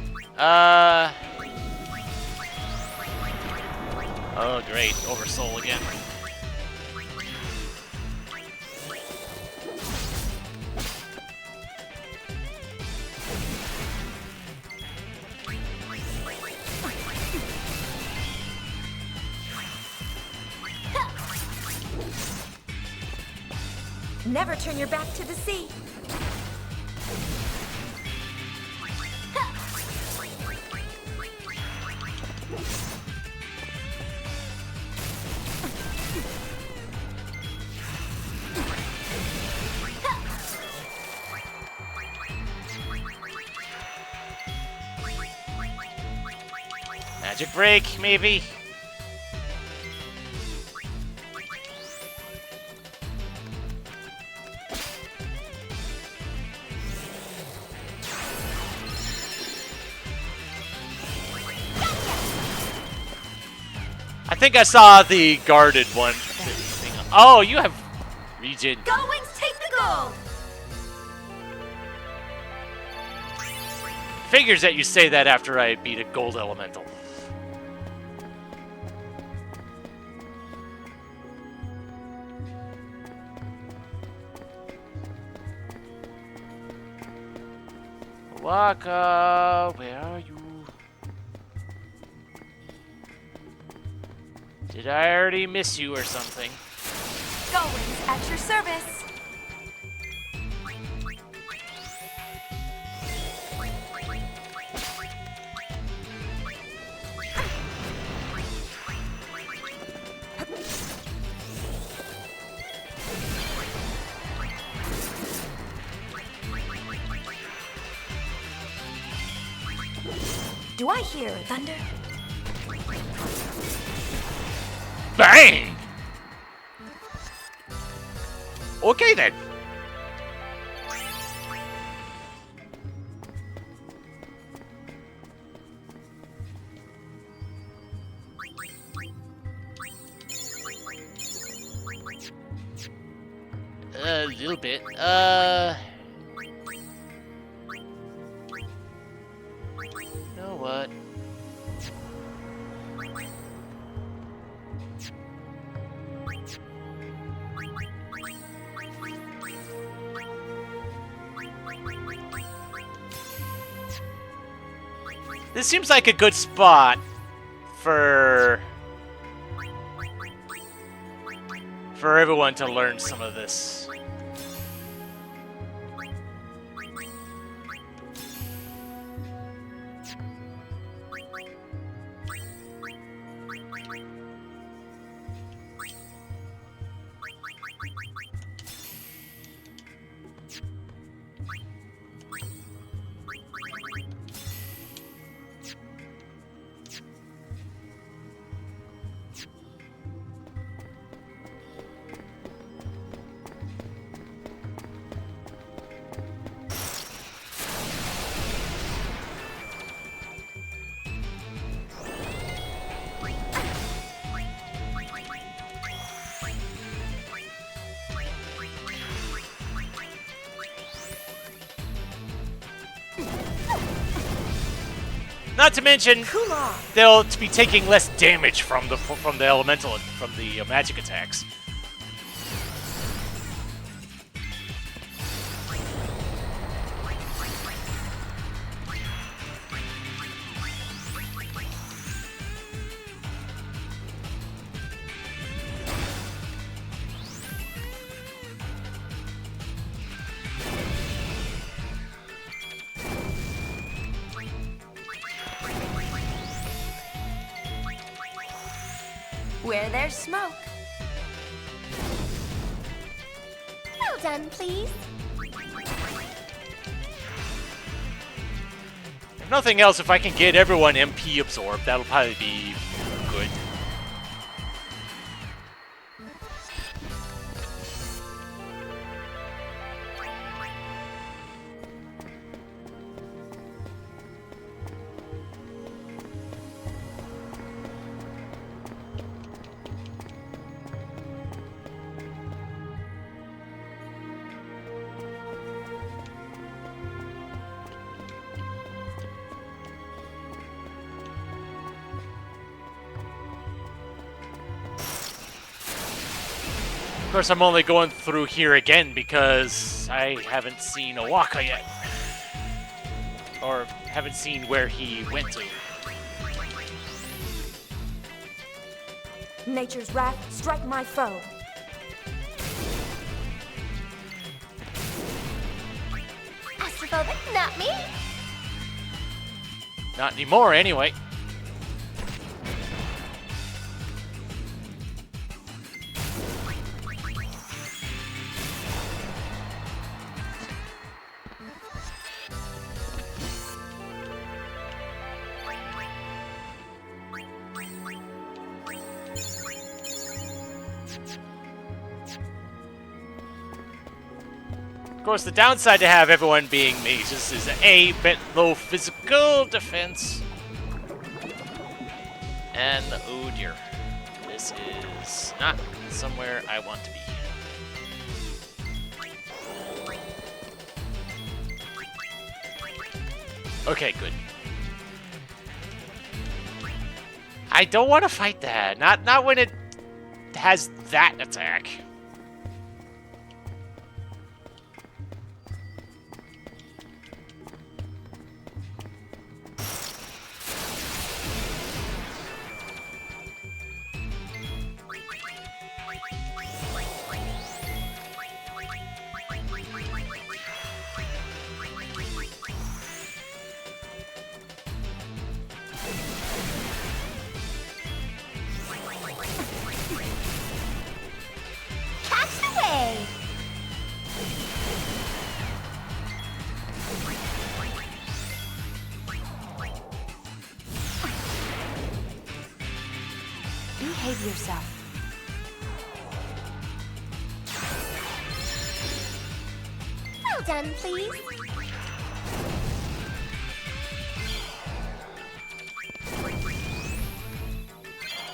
Oh, great. Oversoul again. Never turn your back to the sea. Magic break, maybe? I think I saw the guarded one. Oh, you have regen. Go Wings, take the gold! Figures that you say that after I beat a gold elemental. Waka, where are you? Did I already miss you or something? Go Wings, at your service! Do I hear thunder? Bang! Okay then. A little bit. You know what? This seems like a good spot for everyone to learn some of this. Not to mention, they'll be taking less damage from the elemental, from the magic attacks. Where there's smoke. Well done, please. If nothing else, if I can get everyone MP absorbed, that'll probably be good. Of course, I'm only going through here again because I haven't seen Owaka yet. Or haven't seen where he went to. Nature's wrath, strike my foe. Astrophobic, not me. Not anymore, anyway. Of course, the downside to have everyone being mages is A, bit low physical defense. And, oh dear. This is not somewhere I want to be. Okay, good. I don't want to fight that. Not when it has that attack. Behave yourself. Well done, please.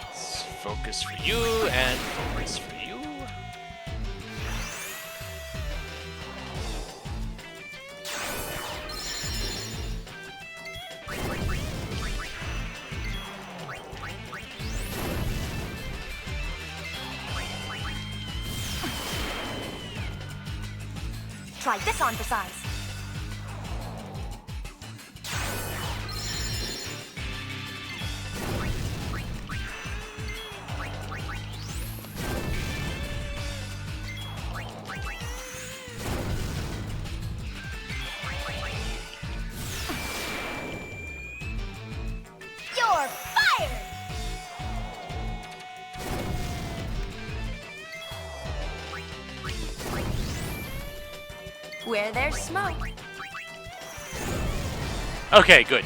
Let's focus for you and focus for you. Try this on for size. You're fired! Where there's smoke. Okay, good.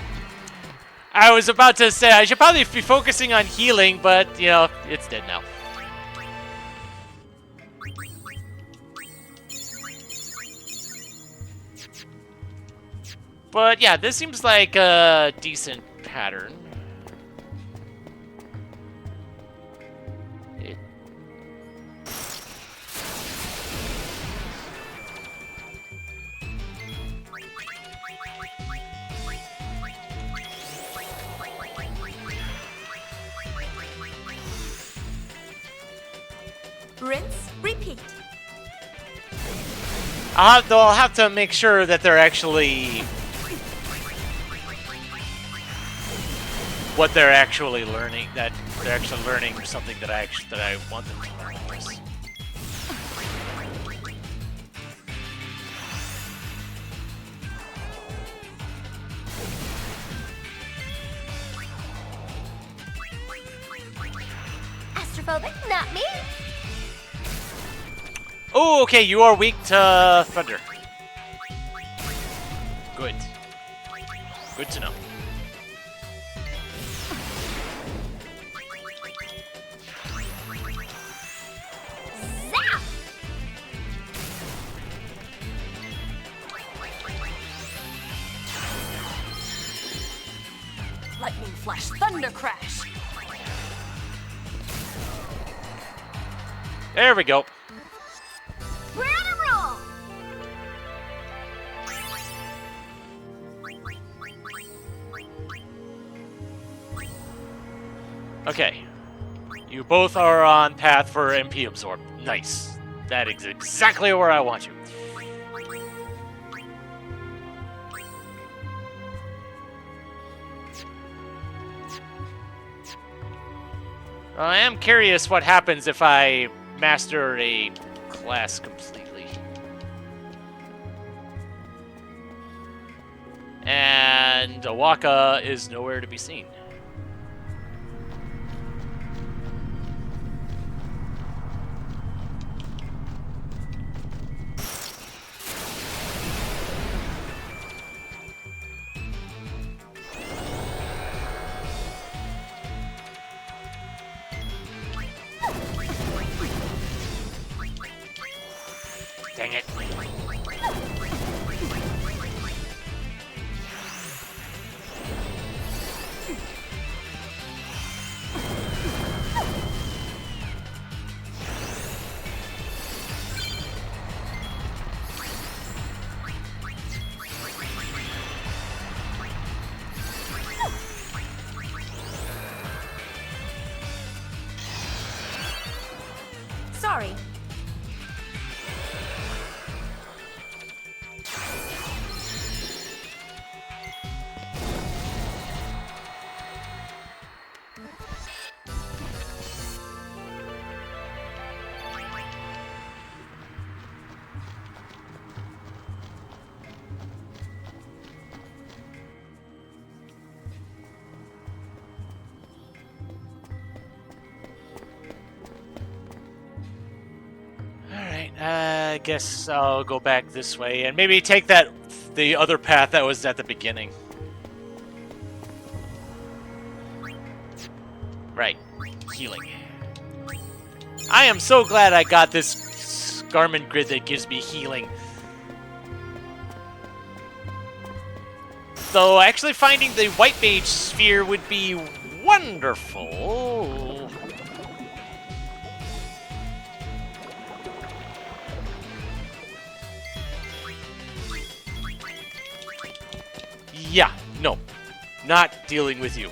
I was about to say I should probably be focusing on healing, but, you know, it's dead now. But yeah, this seems like a decent pattern. Rinse, repeat. I'll have to make sure that they're actually what they're actually learning. That they're actually learning something that I want them to learn. I guess. Astrophobic, not me. Oh, okay, you are weak to thunder. Good. Good to know. Zap! Lightning flash, thunder crash. There we go. We're on a roll! Okay. You both are on path for MP Absorb. Nice. That is exactly where I want you. I am curious what happens if I master a class completely. And Awaka is nowhere to be seen. Dang it. Sorry. I guess I'll go back this way and maybe take the other path that was at the beginning. Right. Healing. I am so glad I got this Garmin grid that gives me healing. Though actually finding the white mage sphere would be wonderful. Yeah, no. Not dealing with you.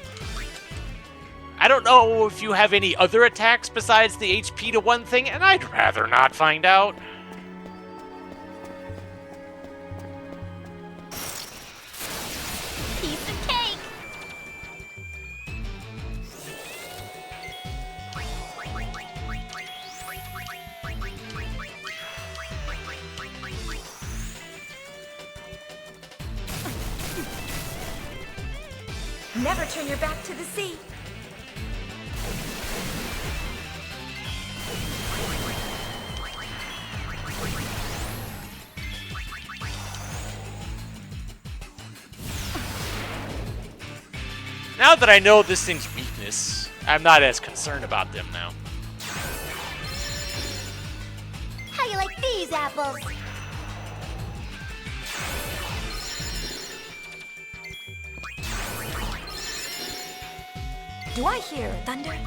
I don't know if you have any other attacks besides the HP to 1 thing, and I'd rather not find out. Piece of cake. Never turn your back to the sea. Now that I know this thing's weakness, I'm not as concerned about them now. How you like these apples? Do I hear thunder?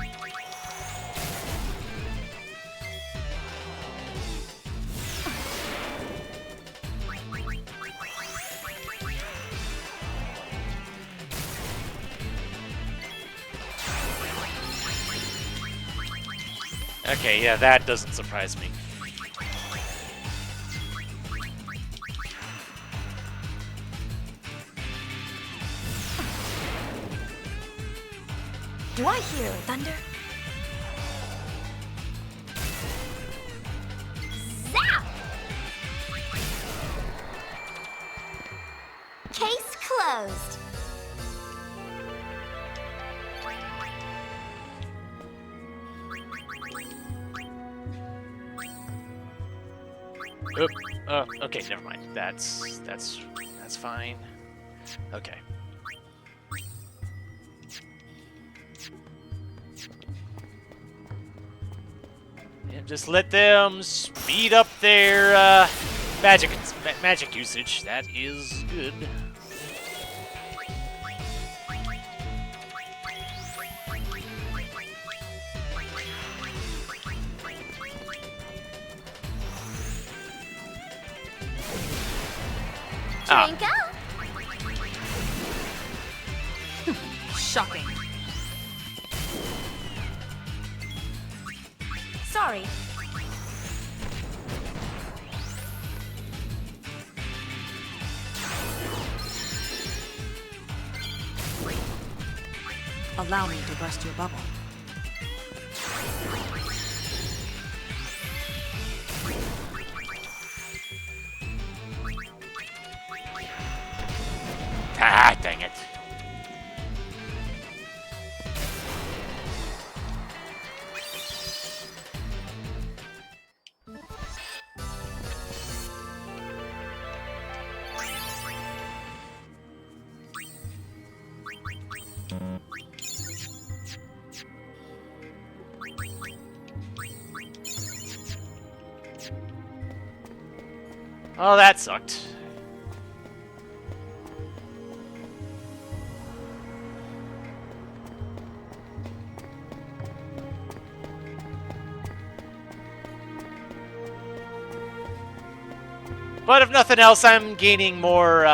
Okay, yeah, that doesn't surprise me. Do I hear thunder? Zap! Case closed. Oop. Okay, never mind. That's fine. Okay. And just let them speed up their magic usage. That is good. Drink up. Shocking. Sorry. Allow me to burst your bubble. Ah, dang it. Oh, that sucked. But if nothing else, I'm gaining more,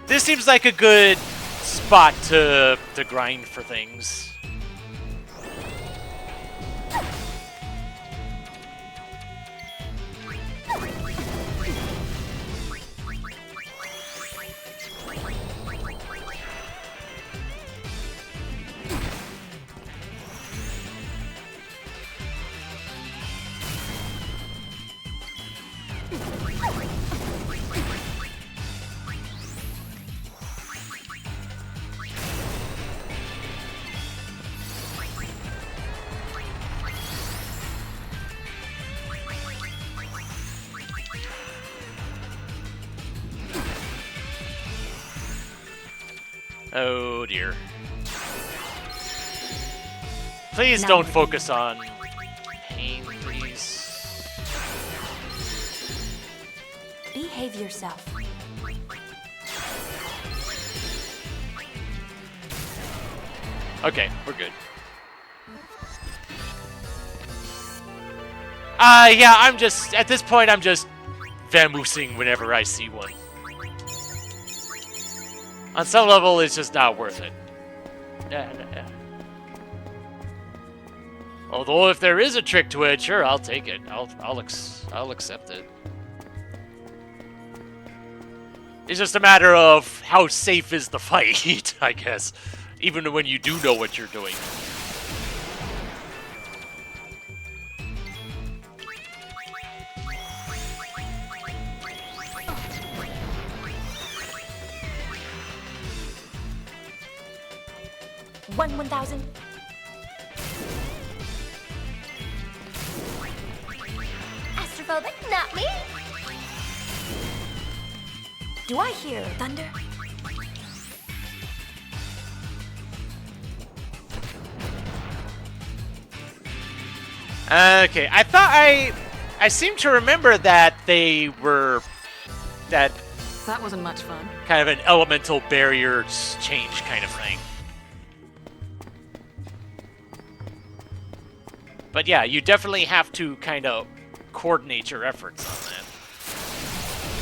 this seems like a good spot to grind for things. Oh dear. Please don't focus on pain, please. Behave yourself. Okay, we're good. Yeah, I'm just, at this point, I'm just vamoosing whenever I see one. On some level, it's just not worth it. Yeah. Although, if there is a trick to it, sure, I'll take it. I'll accept it. It's just a matter of how safe is the fight, I guess. Even when you do know what you're doing. One thousand. Astrophobic, not me. Do I hear thunder? Okay, I thought I seem to remember that they were that wasn't much fun. Kind of an elemental barrier change kind of thing. But yeah, you definitely have to kind of coordinate your efforts on that.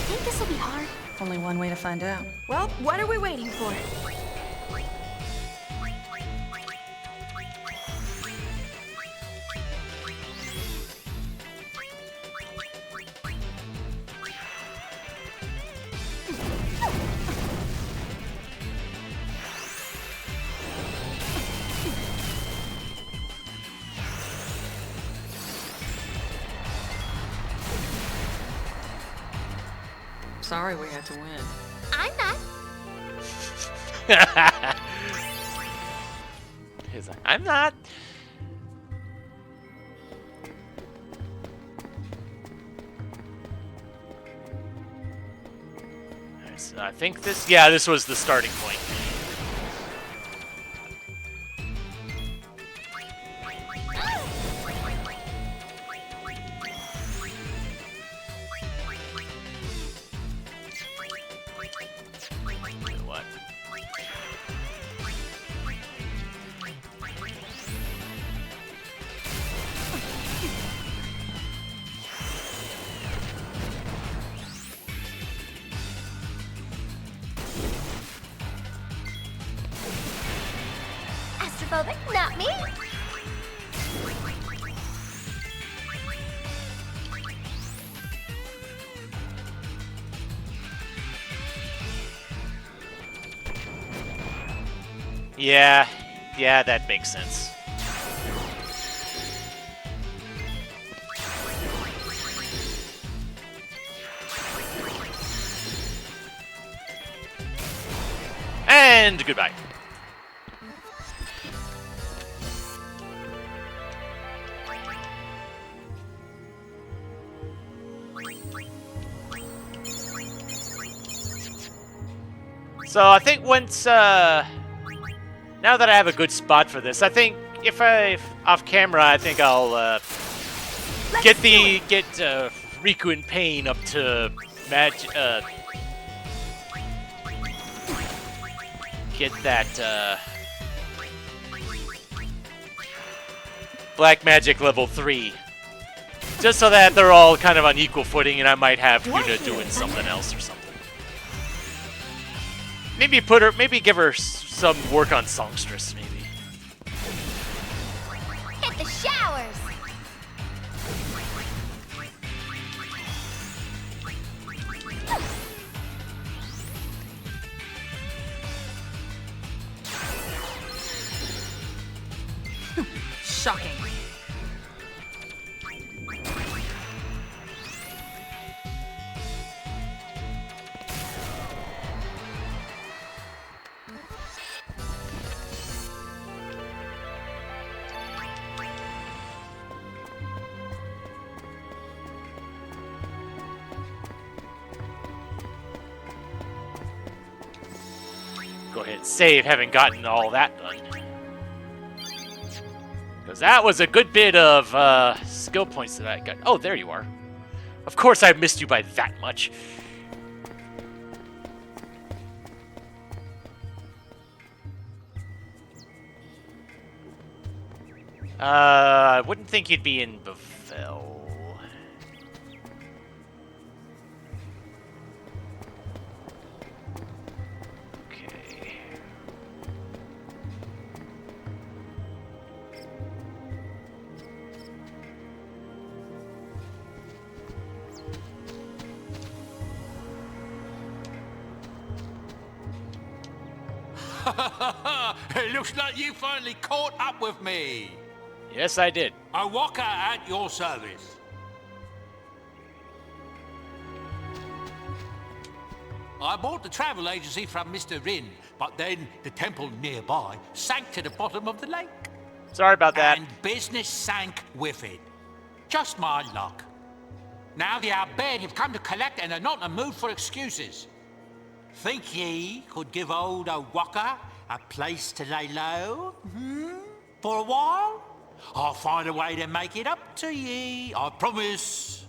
Think this will be hard? Only one way to find out. Well, what are we waiting for? sorry we had to win. I'm not. He's like, I'm not. So I think this, yeah, this was the starting point. What? Astrophobic, not me. Yeah, that makes sense. And goodbye. So I think once, now that I have a good spot for this, I think if off camera, I think I'll get Riku and Pain up to get that Black Magic level 3, just so that they're all kind of on equal footing, and I might have Yuna doing something else or something. Maybe give her some work on songstress, maybe. Hit the showers. Shocking. Go ahead and save, having gotten all that done. Because that was a good bit of skill points that I got. Oh, there you are. Of course I missed you by that much. I wouldn't think you'd be in Bevelle. It looks like you finally caught up with me. Yes, I did. A walker at your service. I bought the travel agency from Mr. Rin, but then the temple nearby sank to the bottom of the lake. Sorry about that. And business sank with it. Just my luck. Now the Abed have come to collect and are not in the mood for excuses. Think ye could give old O'Waka a place to lay low? For a while? I'll find a way to make it up to ye, I promise.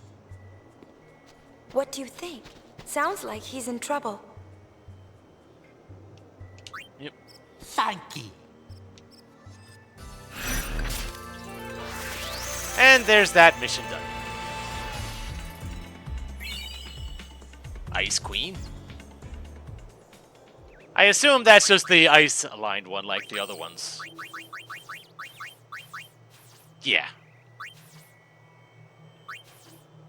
What do you think? Sounds like he's in trouble. Yep. Thank ye. And there's that mission done. Ice Queen? I assume that's just the ice-aligned one like the other ones. Yeah.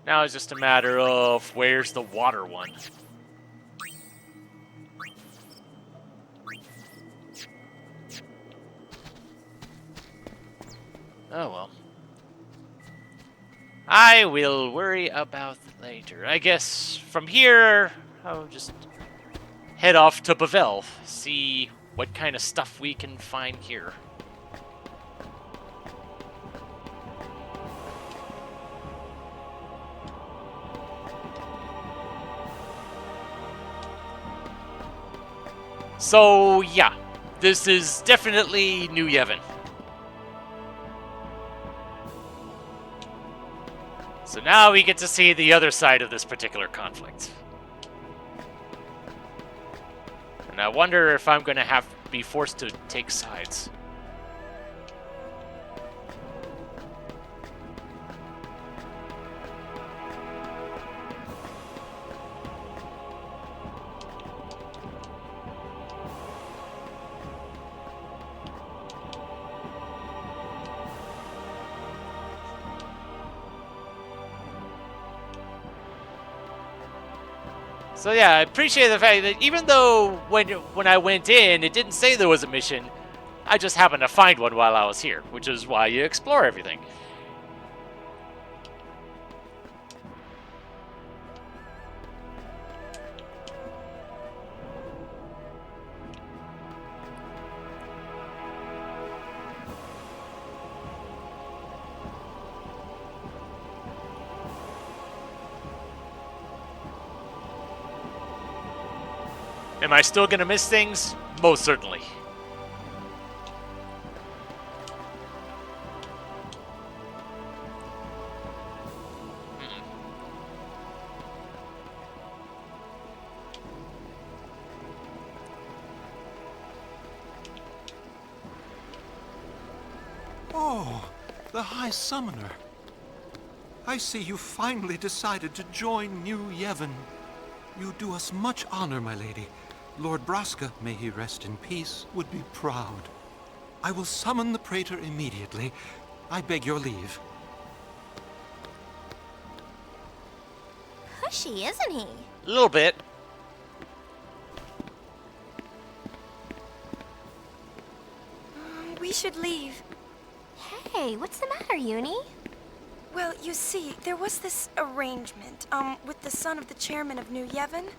Now it's just a matter of where's the water one. Oh well. I will worry about later. I guess from here, I'll just head off to Bavel, see what kind of stuff we can find here. So, yeah, this is definitely New Yevon. So now we get to see the other side of this particular conflict. And I wonder if I'm going to be forced to take sides. So yeah, I appreciate the fact that even though when I went in, it didn't say there was a mission, I just happened to find one while I was here, which is why you explore everything. Am I still gonna miss things? Most certainly. Oh, the High Summoner. I see you finally decided to join New Yevon. You do us much honor, my lady. Lord Braska, may he rest in peace, would be proud. I will summon the Praetor immediately. I beg your leave. Pushy, isn't he? A little bit. We should leave. Hey, what's the matter, Uni? Well, you see, there was this arrangement, with the son of the chairman of New Yevon.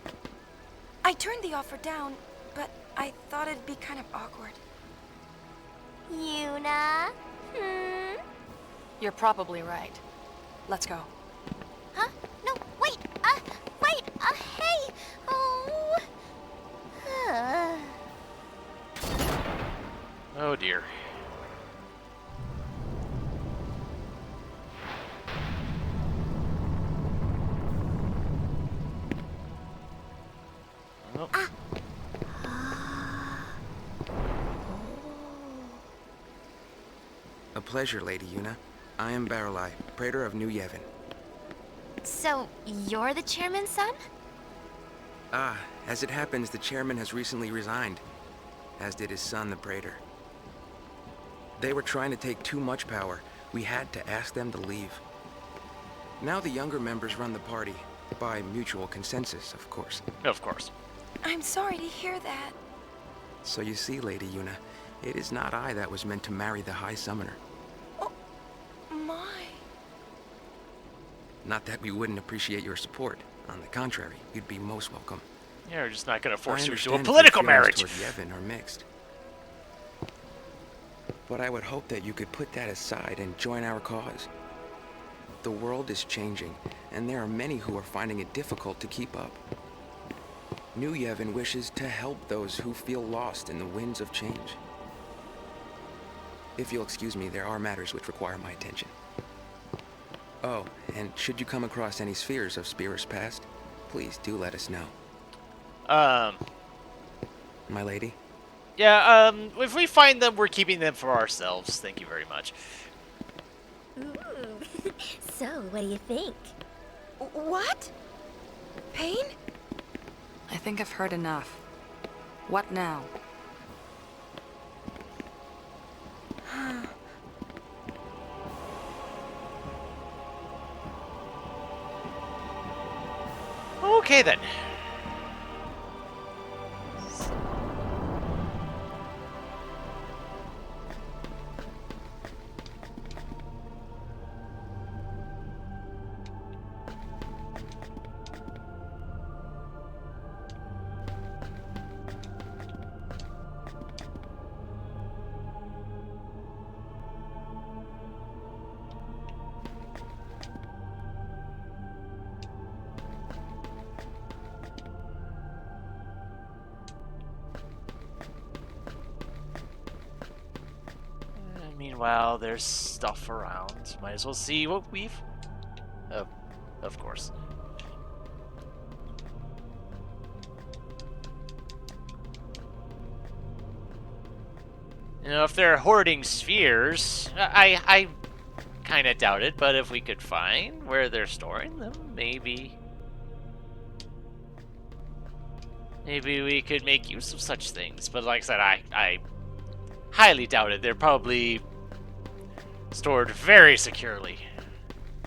I turned the offer down, but I thought it'd be kind of awkward. Yuna? You're probably right. Let's go. Huh? No, wait, hey! Oh... Oh dear. Oh. A pleasure, Lady Yuna. I am Baralai, Praetor of New Yevon. So, you're the chairman's son? Ah, as it happens, the chairman has recently resigned, as did his son, the Praetor. They were trying to take too much power. We had to ask them to leave. Now the younger members run the party, by mutual consensus, of course. Of course. I'm sorry to hear that. So you see, Lady Yuna, it is not I that was meant to marry the High Summoner. Oh, my. Not that we wouldn't appreciate your support. On the contrary, you'd be most welcome. Yeah, we're just not going to force I you into a understand political your feelings marriage. toward Yevon are mixed. But I would hope that you could put that aside and join our cause. The world is changing, and there are many who are finding it difficult to keep up. New Yevon wishes to help those who feel lost in the winds of change. If you'll excuse me, there are matters which require my attention. Oh, and should you come across any spheres of Spira's past, please do let us know. My lady? Yeah, if we find them, we're keeping them for ourselves. Thank you very much. Ooh. So, what do you think? What? Pain? I think I've heard enough. What now? Okay then. Meanwhile, there's stuff around. Might as well see what we've... of course. You know, if they're hoarding spheres, I kind of doubt it, but if we could find where they're storing them, maybe we could make use of such things. But like I said, I highly doubt it. They're probably stored very securely,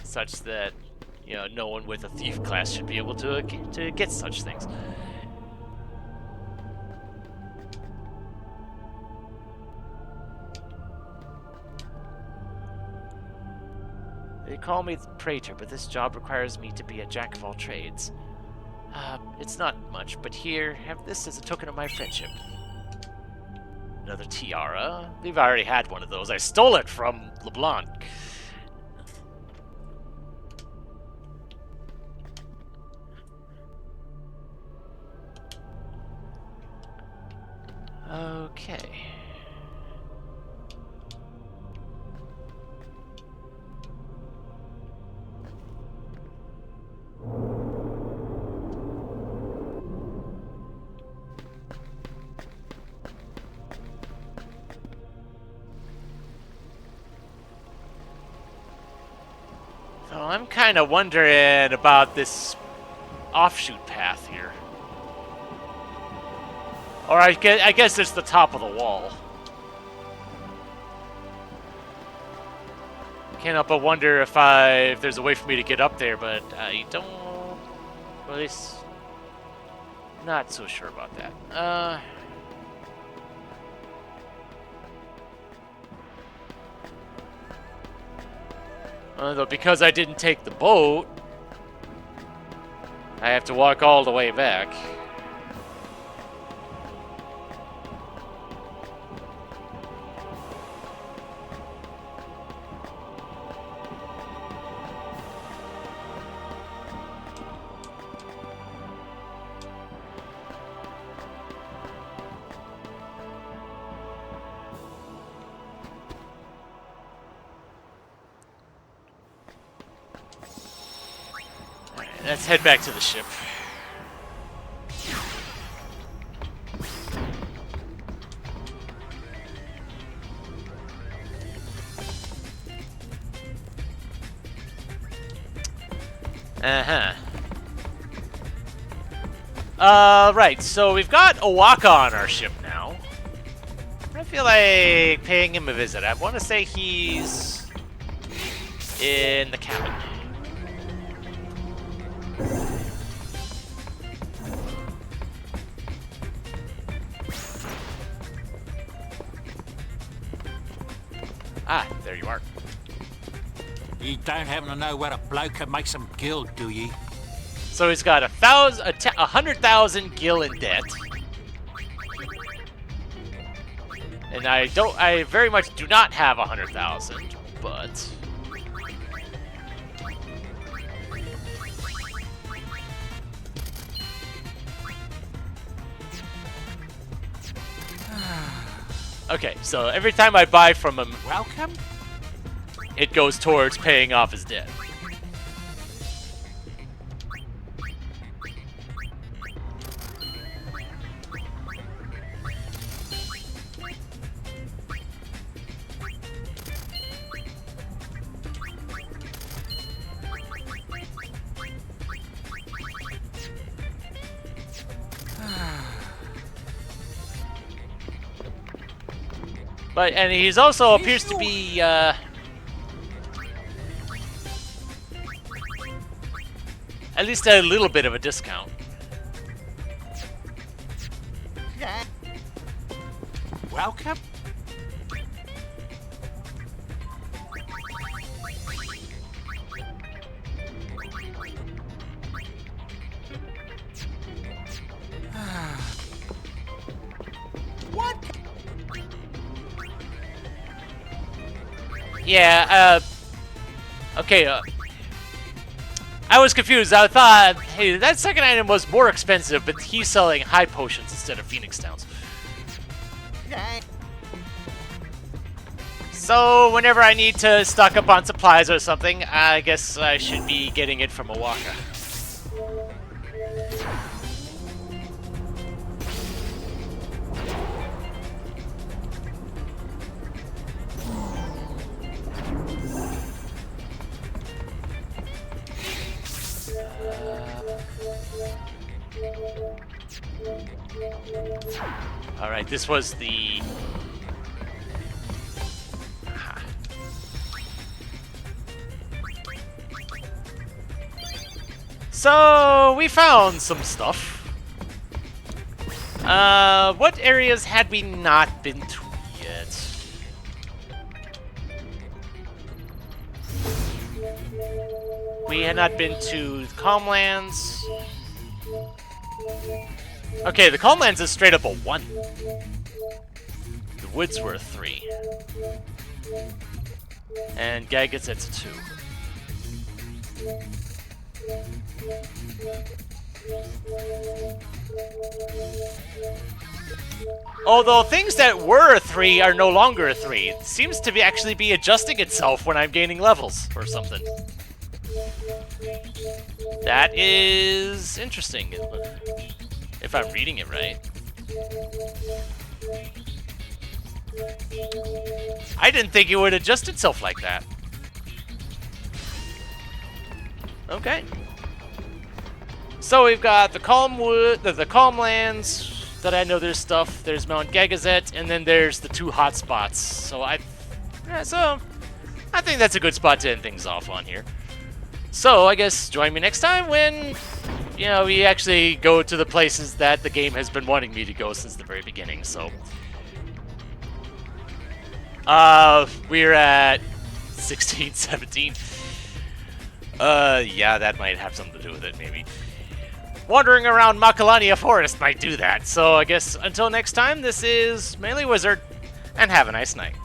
such that, you know, no one with a thief class should be able to get such things. They call me the Praetor, but this job requires me to be a jack of all trades. It's not much, but here, have this as a token of my friendship. Another tiara? I believe I already had one of those. I stole it from LeBlanc. Okay. So I'm kind of wondering about this offshoot path here. Or I guess it's the top of the wall. Can't help but wonder if there's a way for me to get up there, but I don't... Well, at least... Not so sure about that. Though because I didn't take the boat, I have to walk all the way back. Let's head back to the ship. Right, so we've got Owaka on our ship now. I feel like paying him a visit. I want to say he's in the cabin. Ah, there you are. You don't happen to know where a bloke can make some gil, do ye? So he's got 100,000 gil in debt. And I very much do not have 100,000, but... Okay, so every time I buy from him, welcome, it goes towards paying off his debt. And he's also appears to be, at least a little bit of a discount. Welcome. Yeah, okay, I was confused. I thought, hey, that second item was more expensive, but he's selling high potions instead of Phoenix Downs. So, whenever I need to stock up on supplies or something, I guess I should be getting it from a walker. Alright, this was the... So, we found some stuff. What areas had we not been to yet? We had not been to the Calmlands. Okay, the Calmlands is straight up a 1. The Woods were a 3. And Gagazet's a 2. Although things that were a 3 are no longer a 3. It seems to be actually be adjusting itself when I'm gaining levels or something. That is interesting, if I'm reading it right. I didn't think it would adjust itself like that. Okay. So we've got the Calmlands, that I know there's stuff. There's Mount Gagazet, and then there's the 2 hot spots. So I think that's a good spot to end things off on here. So I guess join me next time when, you know, we actually go to the places that the game has been wanting me to go since the very beginning. So we're at 16, 17. Yeah, that might have something to do with it, maybe. Wandering around Macalania Forest might do that. So I guess until next time, this is MeleeWizard, and have a nice night.